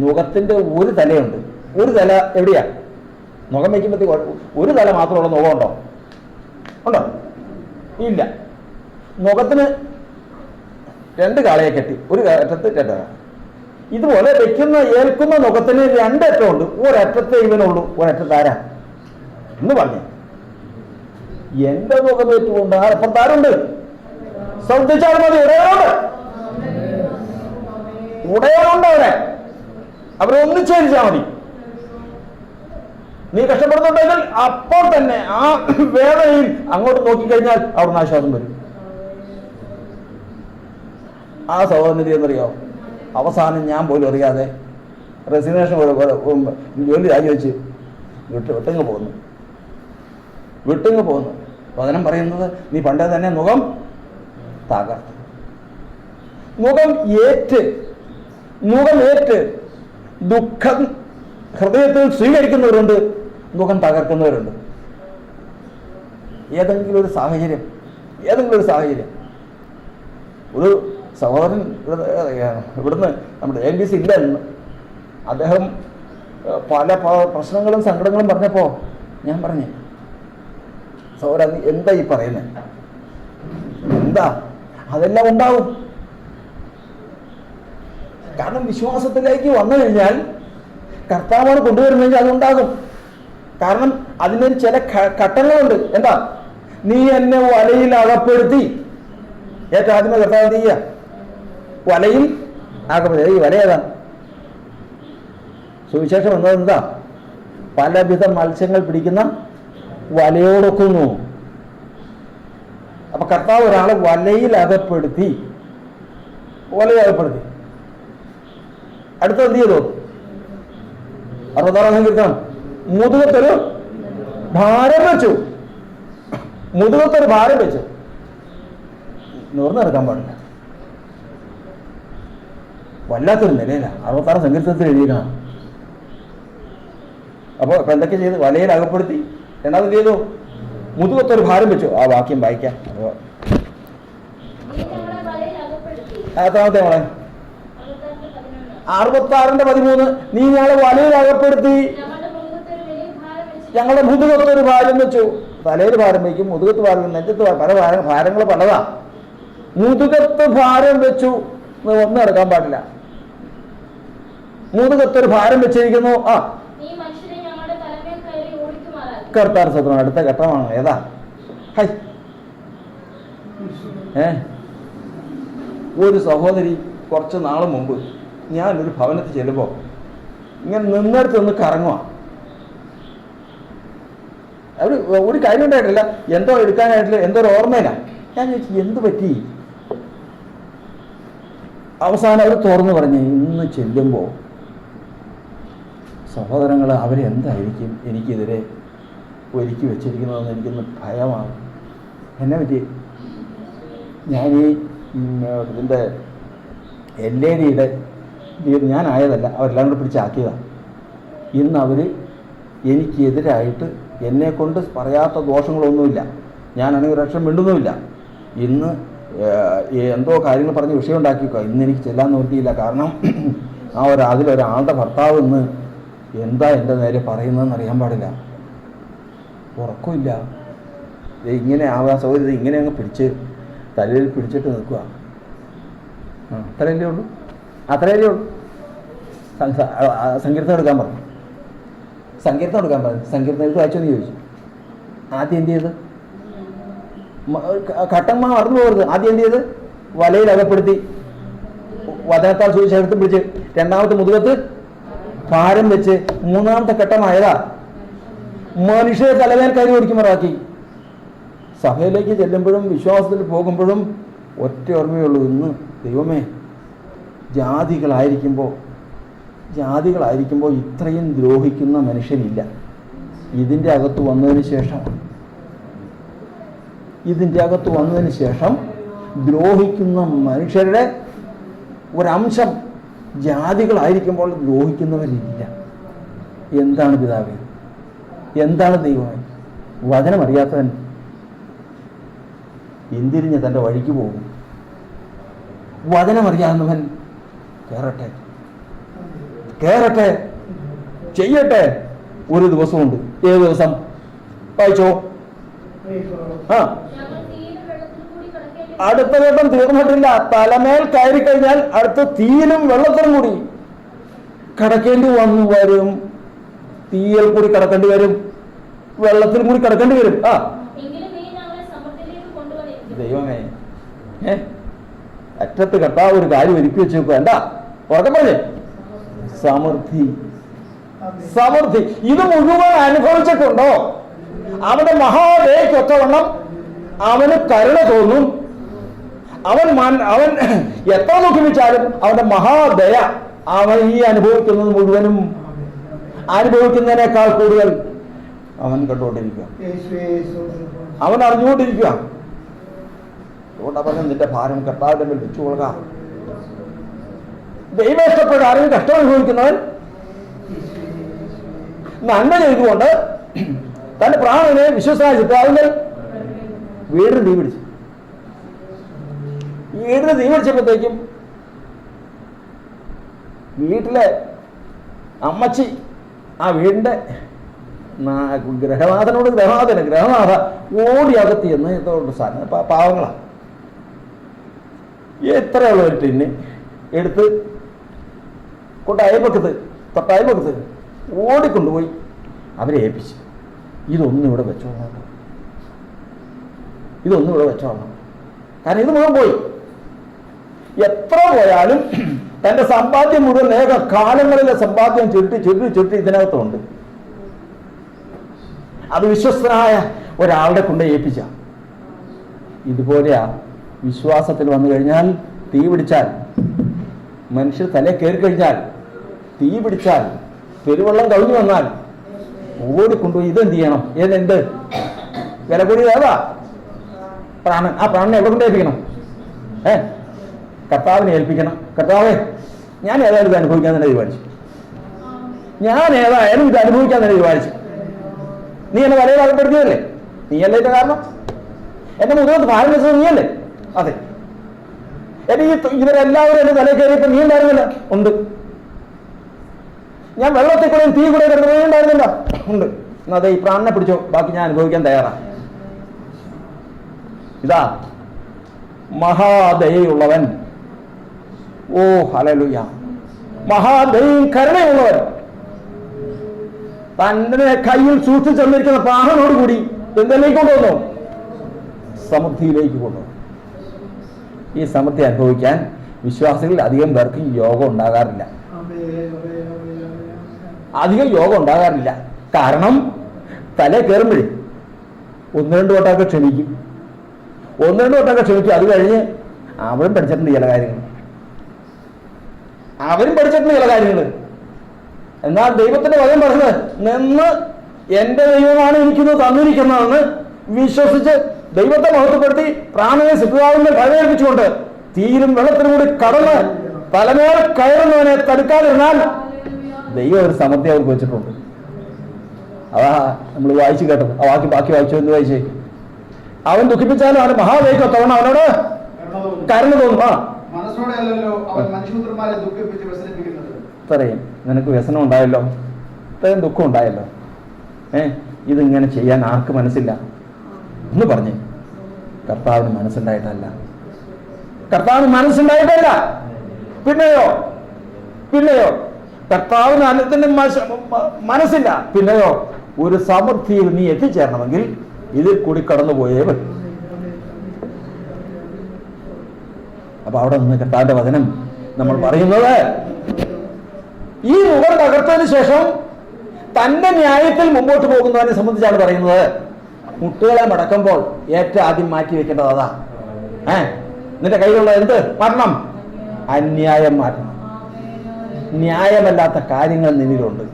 മുഖത്തിന്റെ ഒരു തലയുണ്ട്. ഒരു തല എവിടെയാ? മുഖം വയ്ക്കുമ്പോഴത്തേക്ക് ഒരു തല മാത്രമുള്ള മുഖമുണ്ടോ? ഉണ്ടോ? ഇല്ല. മുഖത്തിന് 2 കാളയെ കെട്ടി, ഒരു അറ്റത്ത് 2 കാള. ഇതുപോലെ ഏൽക്കുന്ന മുഖത്തിന് 2 അറ്റമുണ്ട്. ഒരറ്റത്തെ ഇവനുള്ളൂ, ഒരറ്റത്ത് ആരാ എന്ന് പറഞ്ഞു. എന്റെ മുഖമേറ്റുകൊണ്ട് അപ്പുറത്താരുണ്ട്? ശ്രദ്ധിച്ചാൽ മതി. ഉടയനുണ്ട്. അവരെ ഒന്നിച്ചേരിച്ചാൽ മതി. നീ കഷ്ടപ്പെടുന്നുണ്ടെങ്കിൽ അപ്പോൾ തന്നെ ആ വേദനയിൽ അങ്ങോട്ട് നോക്കിക്കഴിഞ്ഞാൽ അവിടുന്ന് ആശ്വാസം വരും. ആ സഹോദരൻ എന്നറിയാമോ? അവസാനം ഞാൻ പോലും അറിയാതെ റെസിഗ്നേഷൻ ജോലി രാജിവെച്ച് വിട്ടങ്ങ് പോകുന്നു. വചനം പറയുന്നത്, നീ പണ്ടേ തന്നെ മുഖം തകർത്തു. മുഖം ഏറ്റ് ദുഃഖം ഹൃദയത്തിൽ സ്വീകരിക്കുന്നവരുണ്ട്, മുഖം തകർക്കുന്നവരുണ്ട്. ഏതെങ്കിലും ഒരു സാഹചര്യം ഒരു സഹോദരൻ ഇവിടുന്ന് നമ്മുടെ ANBC ഇല്ല എന്ന് അദ്ദേഹം പല പ്രശ്നങ്ങളും സങ്കടങ്ങളും പറഞ്ഞപ്പോൾ ഞാൻ പറഞ്ഞു, സഹോദരൻ എന്താ ഈ പറയുന്നത്? എന്താ? അതെല്ലാം ഉണ്ടാവും. കാരണം വിശ്വാസത്തിലേക്ക് വന്നു കഴിഞ്ഞാൽ കർത്താവാണ് കൊണ്ടുവരുന്നതെങ്കിൽ അതുണ്ടാകും. കാരണം അതിനൊരു ചില ഘട്ടങ്ങളുണ്ട്. എന്താ? നീ എന്നെ വലയിൽ അകപ്പെടുത്തി. ഏറ്റവും ആദ്യമേ കർത്താവ് എന്ത് ചെയ്യുക? വലയിൽ അകപ്പെടുത്തി. ഈ വല ഏതാ? സുവിശേഷം എന്നത് എന്താ? പലവിധ മത്സ്യങ്ങൾ പിടിക്കുന്ന വലയോടൊക്കുന്നു. അപ്പൊ കർത്താവ് ഒരാളെ വലയിൽ അകപ്പെടുത്തി. അടുത്ത എന്ത് ചെയ്തു? 66 സങ്കീർത്തനം. മുതുകത്തൊരു ഭാരം വെച്ചു. നിവർന്നു നടക്കാൻ പാടില്ല. വല്ലാത്തൊരു നിലയില്ല 66 സങ്കീർത്തനത്തിൽ എഴുതിയിരിക്കണം. അപ്പോൾ ഇപ്പൊ എന്തൊക്കെ ചെയ്തു? വലയിൽ അകപ്പെടുത്തി. രണ്ടാമത് ചെയ്തു? മുതുകത്തൊരു ഭാരം വെച്ചു. ആ വാക്യം വായിക്കാം. എത്രാമത്തെ മോളെ? 66:13. നീ ഞങ്ങളെ വലയിൽ അകപ്പെടുത്തി, ഞങ്ങളുടെ മുതുകത്തൊരു ഭാരം വെച്ചു. തലയിൽ ഭാരം വയ്ക്കും, മുതുകത്ത് ഭാരം, നെഞ്ചത്ത് പല ഭാരങ്ങൾ പലതാ. മുതുകത്ത് ഭാരം വെച്ചു. ഒന്നും നടക്കാൻ പാടില്ല. മുതുകത്തൊരു ഭാരം വെച്ചിരിക്കുന്നു. കർത്താവ് സ്വന്തം. അടുത്ത ഘട്ടമാണ് ഏതാ? ഹൈ, ഒരു സഹോദരി കുറച്ച് നാൾ മുമ്പ് ഞാനൊരു ഭവനത്തിൽ ചെല്ലുമ്പോൾ ഇങ്ങനെ നിന്നെടുത്ത് നിന്ന് കറങ്ങുക. അവർ ഒരു കാര്യം ഉണ്ടായിട്ടില്ല, എന്തോ എടുക്കാനായിട്ടില്ല, എന്തോ ഒരു ഓർമ്മയില്ല. ഞാൻ ചോദിച്ചു എന്ത് പറ്റി? അവസാനം അവർ തുറന്നു പറഞ്ഞു, ഇന്ന് ചെല്ലുമ്പോൾ സഹോദരങ്ങൾ അവരെന്തായിരിക്കും എനിക്കെതിരെ ഒരുക്കി വെച്ചിരിക്കുന്നതെന്ന് എനിക്കൊന്ന് ഭയമാണ്. എന്നെ പറ്റി? ഞാൻ ഈ ഇതിൻ്റെ LED ഞാനായതല്ല, അവരെല്ലാം കൂടെ പിടിച്ചാക്കിയതാണ്. ഇന്ന് അവർ എനിക്കെതിരായിട്ട് എന്നെക്കൊണ്ട് പറയാത്ത ദോഷങ്ങളൊന്നുമില്ല. ഞാനാണെങ്കിൽ ഒരു അക്ഷരം മിണ്ടുന്നുമില്ല. ഇന്ന് എന്തോ കാര്യങ്ങൾ പറഞ്ഞ് വിഷയം ഉണ്ടാക്കിക്കോ. ഇന്ന് എനിക്ക് ചെല്ലാൻ നോക്കിയില്ല. കാരണം അതിലൊരാളുടെ ഭർത്താവ് ഇന്ന് എന്താ എൻ്റെ നേരെ പറയുന്നതെന്ന് അറിയാൻ പാടില്ല. ഉറക്കമില്ല. ഇങ്ങനെ ആവാ സൗകര്യം ഇങ്ങനെ അങ്ങ് പിടിച്ച് തലയിൽ പിടിച്ചിട്ട് നിൽക്കുക. അത്രയല്ലേ ഉള്ളൂ. സങ്കീർത്തനം എടുക്കാൻ പറഞ്ഞു. സങ്കീർത്തനം എടുത്ത് വായിച്ചോന്ന് ചോദിച്ചു. ആദ്യം എന്ത് ചെയ്ത്? ഘട്ടം മറന്നു പോകരുത്. ആദ്യം എന്ത് ചെയ്ത്? വലയിൽ അകപ്പെടുത്തി. വചനത്താൽ സുവിശേഷത്തെ പിടിച്ച്. രണ്ടാമത്തെ മുതുകത്ത് ഭാരം വെച്ച്. മൂന്നാമത്തെ ഘട്ടമായതാ മനുഷ്യരെ തലവേൽ കയറി ഓടിക്കുമാറാക്കി. സഭയിലേക്ക് ചെല്ലുമ്പോഴും വിശ്വാസത്തിൽ പോകുമ്പോഴും ഒറ്റ ഓർമ്മയുള്ളൂ, ഇന്ന് ദൈവമേ ജാതികളായിരിക്കുമ്പോൾ ഇത്രയും ദ്രോഹിക്കുന്ന മനുഷ്യരില്ല. ഇതിൻ്റെ അകത്ത് വന്നതിന് ശേഷം ദ്രോഹിക്കുന്ന മനുഷ്യരുടെ ഒരംശം ജാതികളായിരിക്കുമ്പോൾ ദ്രോഹിക്കുന്നവരില്ല. എന്താണ് പിതാവേ? എന്താണ് ദൈവമേ? വചനമറിയാത്തവൻ എന്തിരിഞ്ഞ് തൻ്റെ വഴിക്ക് പോകും. വചനമറിയാവുന്നവൻ കേറട്ടെ, ചെയ്യട്ടെ. ഒരു ദിവസമുണ്ട്. ഏത് ദിവസം? വായിച്ചോ. അടുത്ത ഘട്ടം തീർന്നിട്ടില്ല. തലമേൽ കയറി കഴിഞ്ഞാൽ അടുത്ത തീയിലും വെള്ളത്തിലും കൂടി കടക്കേണ്ടി വരും. തീയിൽ കൂടി കടക്കേണ്ടി വരും, വെള്ളത്തിൽ കൂടി കടക്കേണ്ടി വരും. ദൈവമേ, അറ്റത്ത് കർത്താവ് ഒരു കാര്യം ഒരുക്കി വെച്ച് നോക്കുക. എന്താ? ഉറക്കെ പറഞ്ഞേ. സമൃദ്ധി. ഇത് മുഴുവൻ അനുഭവിച്ചിട്ടുണ്ടോ? അവന്റെ മഹാദേക്കൊത്തവണ്ണം അവന് കരുണ തോന്നും. അവൻ എത്ര ദുഃഖിച്ചാലും അവന്റെ മഹാദയ അവൻ ഈ അനുഭവിക്കുന്നത് മുഴുവനും അനുഭവിക്കുന്നതിനേക്കാൾ കൂടുതൽ അവൻ കണ്ടുകൊണ്ടിരിക്കുക, അവൻ അറിഞ്ഞുകൊണ്ടിരിക്കുക. അതുകൊണ്ടാ പറഞ്ഞ നിന്റെ ഭാരം കർത്താവിന്റെ മേൽ വെച്ചു കൊള്ളുക. ദൈവം ഇഷ്ടപ്പെട്ട ആരെങ്കിലും കഷ്ടം അനുഭവിക്കുന്നവൻ നന്മ ചെയ്തുകൊണ്ട് തന്റെ പ്രാണനെ വിശ്വസിച്ചിട്ട് അതിന്റെ വീടിന് തീ പിടിച്ചപ്പോഴത്തേക്കും വീട്ടിലെ അമ്മച്ചി ആ വീടിന്റെ ഗ്രഹനാഥ ഓടി അകത്തി എന്ന് ഇതോട് സാധനം പാവങ്ങളാ. എത്രയുള്ള ഒരു ടിന്ന് എടുത്ത് തൊട്ടയൽപക്കത്ത് ഓടിക്കൊണ്ടുപോയി അവരെ ഏൽപ്പിച്ചു. ഇതൊന്നും ഇവിടെ വെച്ചോളാം, ഇതൊന്നും ഇവിടെ വെച്ചോളാം. കാരണം ഇത് മുഴുവൻ പോയി. എത്ര പോയാലും തൻ്റെ സമ്പാദ്യം മുഴുവൻ കാലങ്ങളിലെ സമ്പാദ്യം ചുരുട്ടി ഇതിനകത്തുണ്ട്. അത് വിശ്വസ്തനായ ഒരാളുടെ കൊണ്ട് ഏൽപ്പിച്ച. ഇതുപോലെയാ വിശ്വാസത്തിൽ വന്നു കഴിഞ്ഞാൽ, തീ പിടിച്ചാൽ, മനുഷ്യർ തലേ കയറി കഴിഞ്ഞാൽ, തീ പിടിച്ചാൽ, പെരുവെള്ളം കവിഞ്ഞു വന്നാൽ ഓടിക്കൊണ്ടുപോയി ഇതെന്ത് ചെയ്യണം? ഏതെന്ത് വില കൂടിയതാ പ്രാണൻ. ആ പ്രാണനെ എവിടെ കൊണ്ട് ഏൽപ്പിക്കണം? കർത്താവിനെ ഏൽപ്പിക്കണം. കർത്താവേ, ഞാൻ ഏതായാലും ഇത് അനുഭവിക്കാൻ തന്നെ തീരുമാനിച്ചു. നീ എന്നെ വലയിൽ അകപ്പെടുത്തിയതല്ലേ? നീയല്ലേ ഇതിന്റെ കാരണം? എന്റെ മുഖത്ത് ഭാരം വെച്ചത് നീയല്ലേ? അതെ. ഇവരെല്ലാവരും എന്റെ തലയിൽ കയറിയപ്പോ നീ ഉണ്ടായിരുന്നില്ല? ഉണ്ട്. ഞാൻ വെള്ളത്തിൽ കൂടെയും തീ കൂടെ കിടന്നു നീ ഉണ്ടായിരുന്നില്ല? ഉണ്ട്. അതെ, ഈ പ്രാണനെ പിടിച്ചോ, ബാക്കി ഞാൻ അനുഭവിക്കാൻ തയ്യാറാണ്. ഇതാ മഹാദയുള്ളവൻ. ഓ ഹല്ലേലൂയ! മഹാദയും കരുണയുള്ളവൻ തന്റെ കയ്യിൽ സൂക്ഷിച്ചു തന്നിരിക്കുന്ന പ്രാണനോടുകൂടി എന്തിലേക്ക് കൊണ്ടുവന്നു? സമൃദ്ധിയിലേക്ക് കൊണ്ടുവന്നു. ഈ സമൃദ്ധി അനുഭവിക്കാൻ വിശ്വാസികളിൽ അധികം പേർക്ക് യോഗം ഉണ്ടാകാറില്ല. കാരണം തലേ കയറുമ്പോഴേ ഒന്ന് രണ്ട് വട്ടമൊക്കെ ക്ഷമിക്കും. അത് കഴിഞ്ഞ് അവരും പഠിച്ചിട്ടുണ്ട് ചില കാര്യങ്ങൾ. എന്നാൽ ദൈവത്തിന്റെ വചനം പറഞ്ഞത്, നിന്ന് എന്റെ ദൈവമാണ് എനിക്കിത് തന്നിരിക്കുന്നതെന്ന് വിശ്വസിച്ച് ദൈവത്തെ മഹത്വപ്പെടുത്തി പ്രാണനെ സിദ്ധാവിന്റെ ഭയമേൽപ്പിച്ചുകൊണ്ട് തീരും വെള്ളത്തിനും കൂടി കടന്ന് തലമേൽ കയറുന്നവനെ തടുക്കാതിരുന്നാൽ ദൈവം ഒരു സമൃദ്ധി അവർക്ക് വെച്ചിട്ടുണ്ട്. അതാ നമ്മൾ വായിച്ചു കേട്ടത്. ആ ബാക്കി വായിച്ചു എന്ന് വായിച്ചേ. അവൻ ദുഃഖിപ്പിച്ചാലും അവന് മഹാവേഗത്തവണ അവനോട് കരുണ തോന്നും. ഇത്രയും നിനക്ക് വ്യസനം ഉണ്ടായല്ലോ, ഇത്രയും ദുഃഖം ഉണ്ടായല്ലോ, ഇതിങ്ങനെ ചെയ്യാൻ ആർക്ക് മനസ്സില്ല എന്ന് പറഞ്ഞ് കർത്താവിന് മനസ്സുണ്ടായിട്ടല്ല. പിന്നെയോ കർത്താവിന് അന്നത്തിന്റെ മനസ്സില്ല. പിന്നെയോ ഒരു സമൃദ്ധിയിൽ നീ എത്തിച്ചേരണമെങ്കിൽ ഇതിൽ കൂടി കടന്നുപോയേ പറ്റും. അപ്പൊ അവിടെ നിന്ന് കർത്താവിന്റെ വചനം നമ്മൾ പറയുന്നത്, ഈ മുഖം തകർത്തതിന് ശേഷം തന്റെ ന്യായത്തിൽ മുമ്പോട്ട് പോകുന്നതിനെ സംബന്ധിച്ചാണ് പറയുന്നത്. മുട്ടുകളെ മടക്കുമ്പോൾ ഏറ്റവും ആദ്യം മാറ്റി വെക്കേണ്ടത് അതാ. നിന്റെ കയ്യിലുള്ള എന്ത് മാറ്റണം? അന്യായം മാറ്റണം. ന്യായമല്ലാത്ത കാര്യങ്ങൾ നിന്നിലുണ്ട്.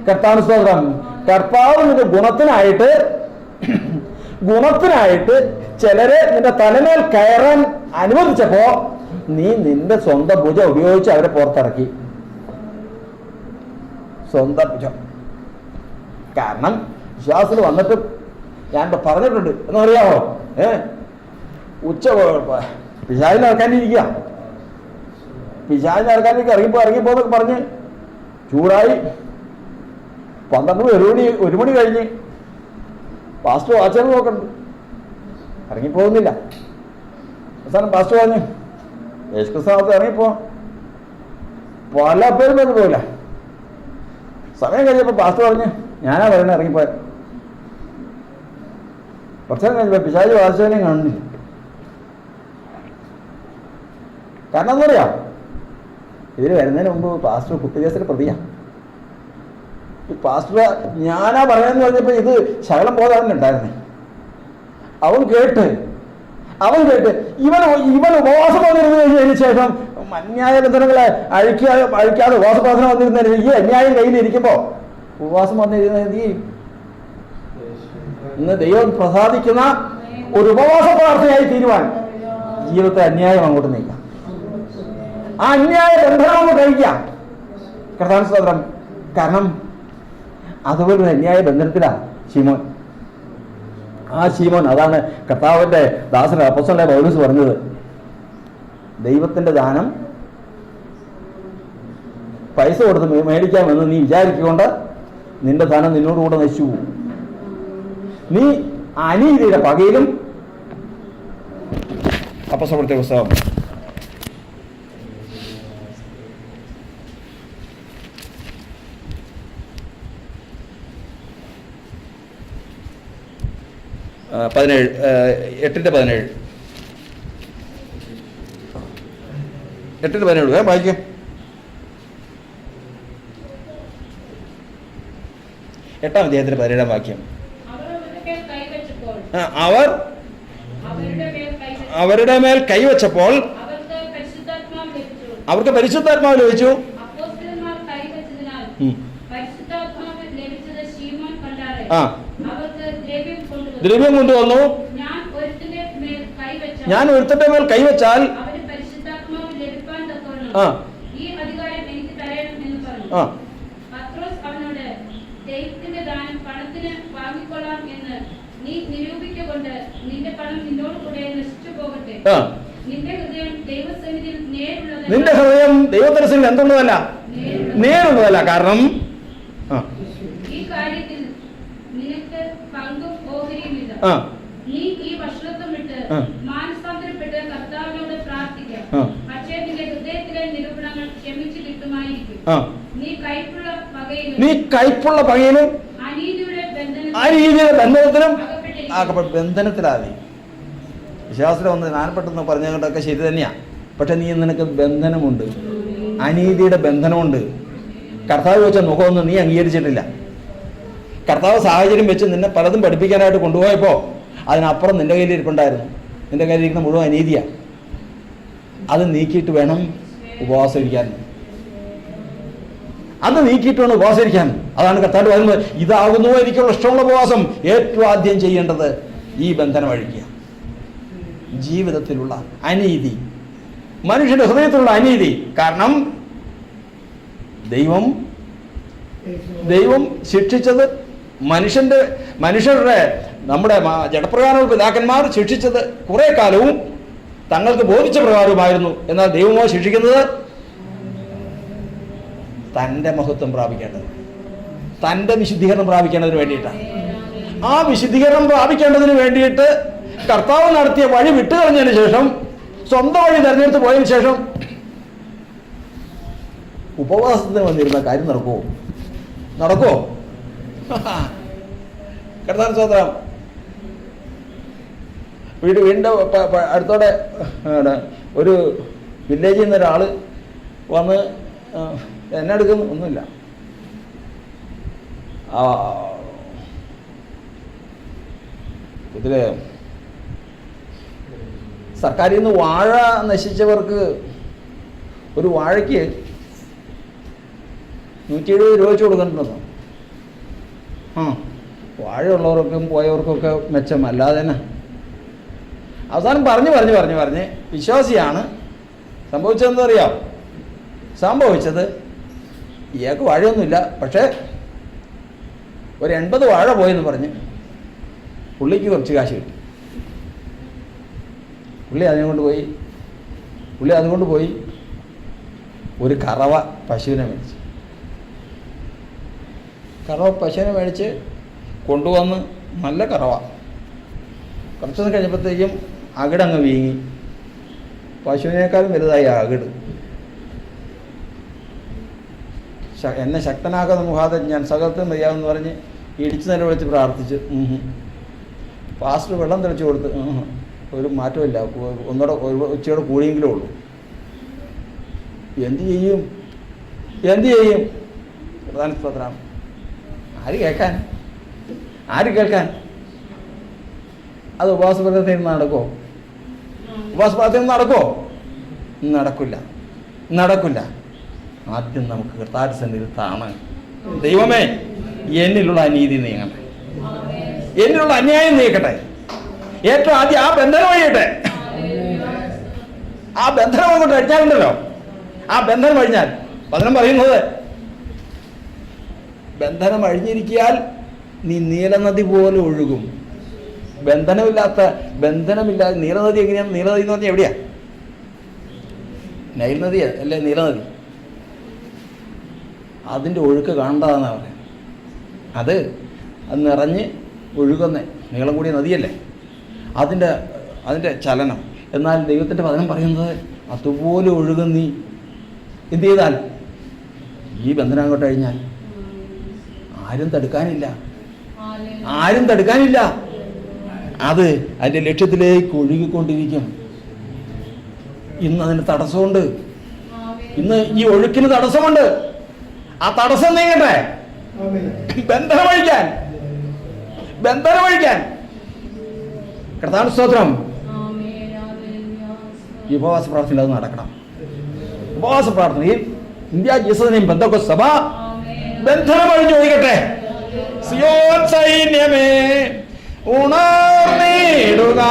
കർത്താവിന് സ്തോത്രം. കർത്താവ് നിന്റെ ഗുണത്തിനായിട്ട് ചിലരെ നിന്റെ തലമേൽ കയറാൻ അനുവദിച്ചപ്പോ നീ നിന്റെ സ്വന്തം ഭുജം ഉപയോഗിച്ച് അവരെ പുറത്തിറക്കി. സ്വന്തം ഭുജം. കാരണം വിശ്വാസത്തിൽ വന്നിട്ട് ഞാൻ പറഞ്ഞിട്ടുണ്ട് എന്നറിയാമോ? പിശാചിനെ ഇറക്കാനിരിക്കുക. ഇറങ്ങിപ്പോന്നൊക്കെ പറഞ്ഞ് ചൂടായി 12 1 മണി കഴിഞ്ഞ് പാസ്റ്റർ വാച്ചത് നോക്കണ്ട്, ഇറങ്ങിപ്പോകുന്നില്ല. അവസാനം പാസ്റ്റർ പറഞ്ഞു യേശുക്രിസ്തുവിനകത്ത് ഇറങ്ങിപ്പോ. പല പേരും വന്നു പോയില്ല. സമയം കഴിഞ്ഞപ്പോൾ പാസ്റ്റർ പറഞ്ഞു ഞാനാ പറയുന്നത് ഇറങ്ങിപ്പോയ. കുറച്ചു നേരം കഴിഞ്ഞപ്പോൾ പിശാച് വാച്ചവനെയും കാണുന്നില്ല. കാരണം എന്താ പറയാ, ഇതിന് വരുന്നതിന് മുമ്പ് പാസ്റ്റർ കുത്തുകേസിന്റെ പ്രതിയാ. ഈ പാസ്റ്റർ ഞാനാ പറയാന്ന് പറഞ്ഞപ്പോ ഇത് ശകലം ബോധം ഉണ്ടായിരുന്നേ. അവൻ കേട്ട് ഇവൻ ഉപവാസം വന്നിരുന്നതിന് ശേഷം അന്യായ ബന്ധനങ്ങളെ അഴിക്കാതെ ഉപവാസപ്രാർത്ഥന വന്നിരുന്നതിന് ഈ അന്യായം കയ്യിലിരിക്കുമ്പോ ഉപവാസം വന്നിരുന്ന എന്ത് ചെയ്യും? ഇന്ന് ദൈവം പ്രസാദിക്കുന്ന ഒരു ഉപവാസ പ്രാർത്ഥനയായി തീരുവാൻ ജീവിതത്തെ അന്യായം അങ്ങോട്ട് നീക്കാം. ആ അന്യായ ബന്ധനം അങ്ങോട്ട് കഴിക്കാം. കർത്താവിന് സ്തോത്രം. കാരണം അതുപോലെ ഒരു അന്യായ ബന്ധനത്തിലാണ് ശീമോൻ. ആ ശീമോൻ, അതാണ് കർത്താവിന്റെ ദാസൻ അപ്പോസ്തലനായ പൗലോസ് പറഞ്ഞത്, ദൈവത്തിന്റെ ദാനം പൈസ കൊടുത്ത് മേടിക്കാമെന്ന് നീ വിചാരിച്ചുകൊണ്ട് നിന്റെ ധനം നിന്നോടുകൂടെ നശിച്ചു പോകും. നീ അനീതിയുടെ പകയിലും. അപ്പോസ്തലന്റെ പുസ്തകം 1 17, 8:17. 8:17 വായിക്കാം. 8-ാം അധ്യായത്തിലെ 17-ാം വാക്യം. അവർ അവരുടെ മേൽ കൈവച്ചപ്പോൾ അവർക്ക് പരിശുദ്ധാത്മാവ് ലഭിച്ചു. ദ്രവ്യം കൊണ്ടുവന്നു. ഞാൻ ഒരുത്തന്റെ മേൽ കൈവച്ചാൽ നിന്റെ ഹൃദയം ദൈവദർശനം എന്തുള്ളതല്ല, നേരുള്ളതല്ല. കാരണം ഈ കാര്യത്തിൽ നിനക്ക് പങ്കും ഓഹരിയുമില്ല. നീ ഈ ഭക്ഷണത്വം വിട്ട് മാനസാന്തരപ്പെട്ട് കർത്താവിനോട് പ്രാർത്ഥിക്കാം. പക്ഷേ നിന്റെ ഹൃദയത്തിലെ നിരൂപണങ്ങൾ ക്ഷമിച്ചു കിട്ടുമായിരിക്കും. നീ കൈപ്പുള്ള പകയിലും അനീതിയുടെ ബന്ധനത്തിലും ബന്ധനത്തിലാതെ. വിശ്വാസത്തിൽ വന്ന് ഞാനപ്പെട്ടെന്ന് പറഞ്ഞതൊക്കെ ശരി തന്നെയാണ്. പക്ഷെ നിനക്ക് ബന്ധനമുണ്ട്, അനീതിയുടെ ബന്ധനമുണ്ട്. കർത്താവ് വെച്ച മുഖമൊന്നും നീ അംഗീകരിച്ചിട്ടില്ല. കർത്താവ് സാഹചര്യം വെച്ച് നിന്നെ പലതും പഠിപ്പിക്കാനായിട്ട് കൊണ്ടുപോയപ്പോൾ അതിനപ്പുറം നിന്റെ കയ്യിൽ ഇരിപ്പുണ്ടായിരുന്നു. നിന്റെ കയ്യിലിരിക്കുന്ന മുഴുവൻ അനീതിയാണ്. അത് നീക്കിയിട്ട് വേണം ഉപവാസം ഇരിക്കാൻ. അത് നീക്കിയിട്ട് വേണം ഉപവാസം ഇരിക്കാൻ. അതാണ് കർത്താവ് പറയുന്നത്, ഇതാകുന്നു എനിക്കുള്ള ഇഷ്ടമുള്ള ഉപവാസം. ഏറ്റവും ആദ്യം ചെയ്യേണ്ടത് ഈ ബന്ധനം അഴിക്കുക. ജീവിതത്തിലുള്ള അനീതി, മനുഷ്യന്റെ ഹൃദയത്തിലുള്ള അനീതി. കാരണം ദൈവം ശിക്ഷിച്ചത് മനുഷ്യരുടെ നമ്മുടെ ജഡപ്രകാരമുള്ള പിതാക്കന്മാർ ശിക്ഷിച്ചത് കുറെ കാലവും തങ്ങൾക്ക് ബോധിച്ച പ്രകാരവുമായിരുന്നു. എന്നാൽ ദൈവമോ ശിക്ഷിക്കുന്നത് തൻ്റെ മഹത്വം പ്രാപിക്കേണ്ടത്, തൻ്റെ വിശുദ്ധീകരണം പ്രാപിക്കേണ്ടതിന് വേണ്ടിയിട്ടാണ്. ആ വിശുദ്ധീകരണം പ്രാപിക്കേണ്ടതിന് വേണ്ടിയിട്ട് കർത്താവ് നടത്തിയ വഴി വിട്ടുകളഞ്ഞതിന് ശേഷം, സ്വന്തം വഴി തിരഞ്ഞെടുത്ത് പോയതിനു ശേഷം ഉപവാസത്തിന് വന്നിരുന്ന കാര്യം നടക്കുമോ? കർത്താവ് സ്തോത്രം. വീടിൻ്റെ അടുത്തോടെ ഒരു വില്ലേജിൽ നിന്ന് ഒരാൾ വന്ന് എന്നെ എടുക്കുന്നു, ഒന്നുമില്ല. ഇതില് സർക്കാരിൽ നിന്ന് വാഴ നശിച്ചവർക്ക് ഒരു വാഴയ്ക്ക് 170 രൂപ വെച്ച് കൊടുക്കണ്ടെന്നോ. വാഴയുള്ളവർക്കും പോയവർക്കൊക്കെ മെച്ചം, അല്ലാതെ തന്നെ. അവസാനം പറഞ്ഞ് വിശ്വാസിയാണ്. സംഭവിച്ചതെന്ന് അറിയാം. സംഭവിച്ചത് ഇയാൾക്ക് വാഴയൊന്നുമില്ല, പക്ഷേ ഒരു 80 വാഴ പോയെന്ന് പറഞ്ഞ് പുള്ളിക്ക് കുറച്ച് കാശ് കിട്ടി. പുള്ളി അതുകൊണ്ട് പോയി ഒരു കറവ പശുവിനെ മേടിച്ച് കൊണ്ടുവന്ന്, നല്ല കറവ. കുറച്ച് ദിവസം കഴിഞ്ഞപ്പോഴത്തേക്കും അകിടങ്ങ് വീങ്ങി. പശുവിനേക്കാളും വലുതായി അകിട്. എന്നെ ശക്തനാക്കുന്ന മുഖാതെ ഞാൻ സകലത്തും മതിയാവെന്ന് പറഞ്ഞ് ഇടിച്ചു നിലവിളിച്ച് പ്രാർത്ഥിച്ച് പാസ്റ്റർ വെള്ളം തെളിച്ചു കൊടുത്ത് ഒരു മാറ്റമില്ല. ഒന്നുകൂടെ ഉച്ചയോടെ കൂടിയെങ്കിലേ ഉള്ളൂ. എന്ത് ചെയ്യും? പ്രധാന സ്തോത്രം. ആര് കേൾക്കാൻ? അത് ഉപവാസ പ്രാർത്ഥനയിൽ നടക്കില്ല. ആദ്യം നമുക്ക് കർത്താവിന്റെ സന്നിധിയിൽ താണ, ദൈവമേ എന്നിലുള്ള അനീതി നീങ്ങട്ടെ, എന്നിലുള്ള അന്യായം നീക്കട്ടെ. ഏറ്റവും ആദ്യം ആ ബന്ധനം വഴിയട്ടെ. ആ ബന്ധനം അങ്ങോട്ട് അഴിഞ്ഞാലുണ്ടല്ലോ, ആ ബന്ധനം അഴിഞ്ഞാൽ വചനം പറയുന്നത്, ബന്ധനം അഴിഞ്ഞിരിക്കാൽ നീ നീലനദി പോലെ ഒഴുകും. ബന്ധനമില്ലാതെ നീലനദി എങ്ങനെയാണ്? നീലനദി എന്ന് പറഞ്ഞാൽ എവിടെയാ? നൈൽ നദി അല്ലേ നീലനദി? അതിൻ്റെ ഒഴുക്ക് കാണേണ്ടതാണെന്നാണ് പറയുന്നത്. അത് നിറഞ്ഞ് ഒഴുകുന്ന നീളം കൂടിയ നദിയല്ലേ, അതിൻ്റെ ചലനം. എന്നാൽ ദൈവത്തിൻ്റെ വചനം പറയുന്നത്, അതുപോലെ ഒഴുകും നീ എന്ത് ചെയ്താൽ? ഈ ബന്ധനം അങ്ങോട്ട് കഴിഞ്ഞാൽ ആരും തടുക്കാനില്ല. അത് അതിൻ്റെ ലക്ഷ്യത്തിലേക്ക് ഒഴുകിക്കൊണ്ടിരിക്കും. ഇന്ന് അതിന് തടസ്സമുണ്ട്. ഇന്ന് ഈ ഒഴുക്കിന് തടസ്സമുണ്ട്. ആ തടസ്സം നീങ്ങട്ടെ. ബന്ധനമഴിക്കാൻ കർത്താവിന് സ്തോത്രം. ഈ ഉപവാസ പ്രാർത്ഥന അത് നടക്കണം. ഉപവാസ പ്രാർത്ഥനയിൽ ഇന്ത്യ ജീസസിനെയും പെന്തക്കോസ്ത് സഭ ബന്ധനമഴിഞ്ഞ് ഒഴുകട്ടെ. സിയോൻ സൈന്യമേ ഉണർന്നിടുക,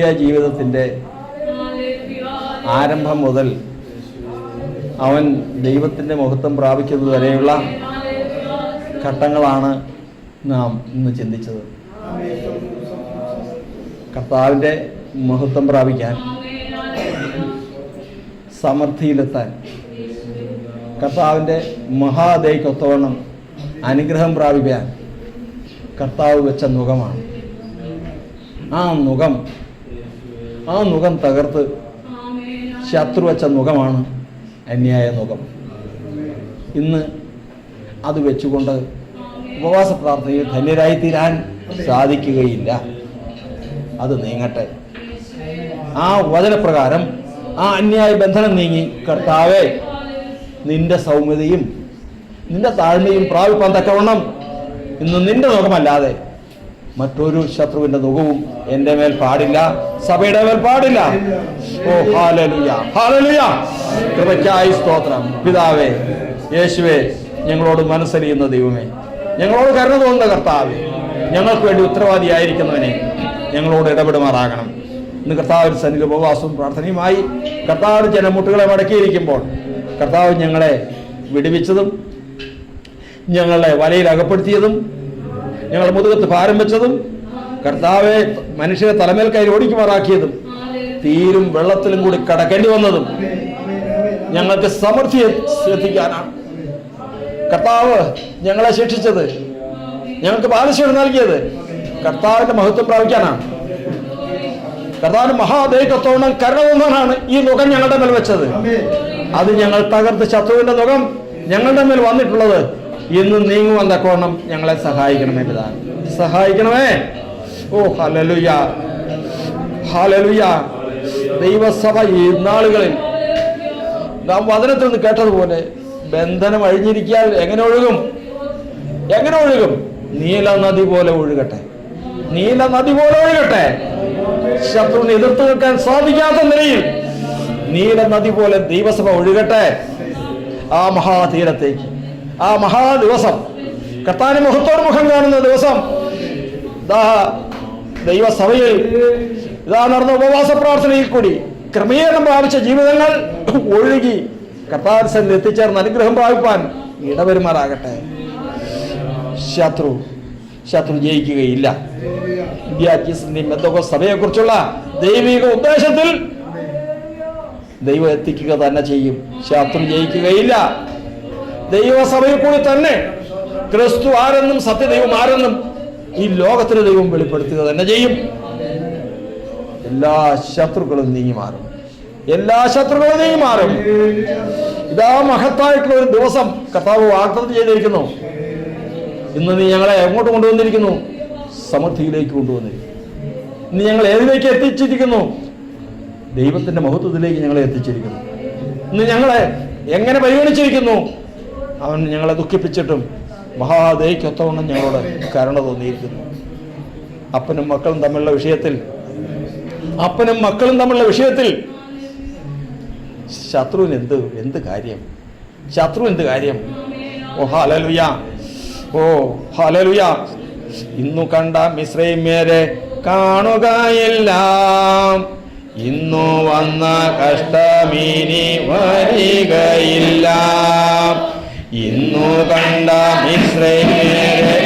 ആത്മീയ ജീവിതത്തിൻ്റെ ആരംഭം മുതൽ അവൻ ദൈവത്തിൻ്റെ മഹത്വം പ്രാപിക്കുന്നത് വരെയുള്ള ഘട്ടങ്ങളാണ് നാം ഇന്ന് ചിന്തിച്ചത്. കർത്താവിൻ്റെ മഹത്വം പ്രാപിക്കാൻ, സമൃദ്ധിയിലെത്താൻ, കർത്താവിൻ്റെ മഹാദയ്ക്കൊത്തവണ്ണം അനുഗ്രഹം പ്രാപിക്കാൻ കർത്താവ് വെച്ച നുകമാണ്. ആ നുകം തകർത്ത് ശത്രു വെച്ച നുകമാണ് അന്യായ നുകം. ഇന്ന് അത് വെച്ചുകൊണ്ട് ഉപവാസ പ്രാർത്ഥനയിൽ ധന്യരായി തീരാൻ സാധിക്കുകയില്ല. അത് നീങ്ങട്ടെ. ആ വചനപ്രകാരം ആ അന്യായ ബന്ധനം നീങ്ങി കർത്താവേ, നിന്റെ സൗമ്യതയും നിന്റെ താഴ്മയും പ്രാപിപ്പാൻ തക്കവണ്ണം ഇന്ന് നിന്റെ നുകമല്ലാതെ മറ്റൊരു ശത്രുവിന്റെ നുകവും എൻ്റെ മേൽ പാടില്ല, സഭയുടെ മേൽ പാടില്ല. ഓ ഹല്ലേലൂയ, ഹല്ലേലൂയ. കൃപയ്ക്കായി സ്തോത്രം. പിതാവേ, യേശുവേ, ഞങ്ങളോട് മനസ്സലിയുന്ന ദൈവമേ, ഞങ്ങളോട് കരുണ തോന്നുന്ന കർത്താവേ, ഞങ്ങൾക്ക് വേണ്ടി ഉത്തരവാദിയായിരിക്കുന്നവനെ ഞങ്ങളോട് ഇടപെടുമാറാകണം. ഇന്ന് കർത്താവിന്റെ സന്നിധിയിൽ ഉപവാസവും പ്രാർത്ഥനയുമായി കർത്താവ് ജനമുട്ടുകളെ മടക്കിയിരിക്കുമ്പോൾ കർത്താവ് ഞങ്ങളെ വിടുവിച്ചതും ഞങ്ങളെ വലയിൽ അകപ്പെടുത്തിയതും ഞങ്ങളുടെ മുതുകത്ത് ഭാരം വെച്ചതും കർത്താവെ മനുഷ്യരെ തലമേൽ കയറി ഓടിക്കുമാറാക്കിയതും തീരും വെള്ളത്തിലും കൂടി കടക്കേണ്ടി വന്നതും ഞങ്ങൾക്ക് സമൃദ്ധി എത്തിക്കാനാണ്. കർത്താവ് ഞങ്ങളെ ശിക്ഷിച്ചത്, ഞങ്ങൾക്ക് ബാലശീലം നൽകിയത് കർത്താവിന്റെ മഹത്വം പ്രാപിക്കാനാണ്. കർത്താവിന്റെ മഹാദൈവത്തോണം കരുണ ഈ നുകം ഞങ്ങളുടെ മേൽ വെച്ചത്. അത് ഞങ്ങൾ തകർത്ത് ശത്രുവിന്റെ നുകം ഞങ്ങളുടെ മേൽ വന്നിട്ടുള്ളത് ഇന്ന് നീങ്ങുവാൻ തക്കവണ്ണം ഞങ്ങളെ സഹായിക്കണമേ പിതാവേ, സഹായിക്കണമേ. ഓ ഹല്ലേലൂയ, ഹല്ലേലൂയ. ദൈവസഭ ഈ നാളുകളിൽ നാം വചനത്തിൽ നിന്ന് കേട്ടതുപോലെ ബന്ധനം അഴിഞ്ഞിരിക്കാൻ എങ്ങനെ ഒഴുകും? നീല നദി പോലെ ഒഴുകട്ടെ, നീല നദി പോലെ ഒഴുകട്ടെ. ശത്രുവിനെ എതിർത്ത് നിൽക്കാൻ സാധിക്കാത്ത നിലയിൽ നീല നദി പോലെ ദൈവസഭ ഒഴുകട്ടെ ആ മഹാതീരത്തേക്ക്. ആ മഹാദിവസം, കർത്താവിന്റെ മുഖത്തോട് മുഖം കാണുന്ന ദിവസം, ദൈവസഭയിൽ നടന്ന ഉപവാസ പ്രാർത്ഥനയിൽ കൂടി ക്രമീകരണം പ്രാപിച്ച ജീവിതങ്ങൾ ഒഴുകി കർത്താവിൽ എത്തിച്ചേർന്ന് അനുഗ്രഹം പ്രാപിപ്പാൻ ഇടവരുമാറാകട്ടെ. ശത്രു ജയിക്കുകയില്ല. സഭയെ കുറിച്ചുള്ള ദൈവിക ഉദ്ദേശത്തിൽ ദൈവം എത്തിക്കുക തന്നെ ചെയ്യും. ശത്രു ജയിക്കുകയില്ല. ദൈവസഭയിൽ കൂടി തന്നെ ക്രിസ്തു ആരെന്നും സത്യദൈവം ആരെന്നും ഈ ലോകത്തിന് ദൈവം വെളിപ്പെടുത്തുക തന്നെ ചെയ്യും. എല്ലാ ശത്രുക്കളും നീങ്ങി മാറും. ഇതാ മഹത്തായിട്ടുള്ള ഒരു ദിവസം കർത്താവ് വാഗ്ദത്തം ചെയ്തിരിക്കുന്നു. ഇന്ന് നീ ഞങ്ങളെ എങ്ങോട്ട് കൊണ്ടുവന്നിരിക്കുന്നു? സമൃദ്ധിയിലേക്ക് കൊണ്ടുവന്നിരിക്കുന്നു. ഇന്ന് ഞങ്ങൾ ഏതിലേക്ക് എത്തിച്ചിരിക്കുന്നു? ദൈവത്തിന്റെ മഹത്വത്തിലേക്ക് ഞങ്ങളെ എത്തിച്ചിരിക്കുന്നു. ഇന്ന് ഞങ്ങളെ എങ്ങനെ പരിഗണിച്ചിരിക്കുന്നു? അവൻ ഞങ്ങളെ ദുഃഖിപ്പിച്ചിട്ടും മഹാദയ്ക്കൊത്തവണ്ണം ഞങ്ങളോട് കരുണ തോന്നിയിരിക്കുന്നു. അപ്പനും മക്കളും തമ്മിലുള്ള വിഷയത്തിൽ ശത്രുവിന് എന്ത് കാര്യം? ഓ ഹല്ലേലൂയ. ഇന്നു കണ്ട മിസ്രൈമ്യരെ കാണുകയില്ല, ഇന്നു വന്ന കഷ്ടമീനി വരികയില്ല. ഇന്നു കണ്ട മിസ്രൈമ്യരെ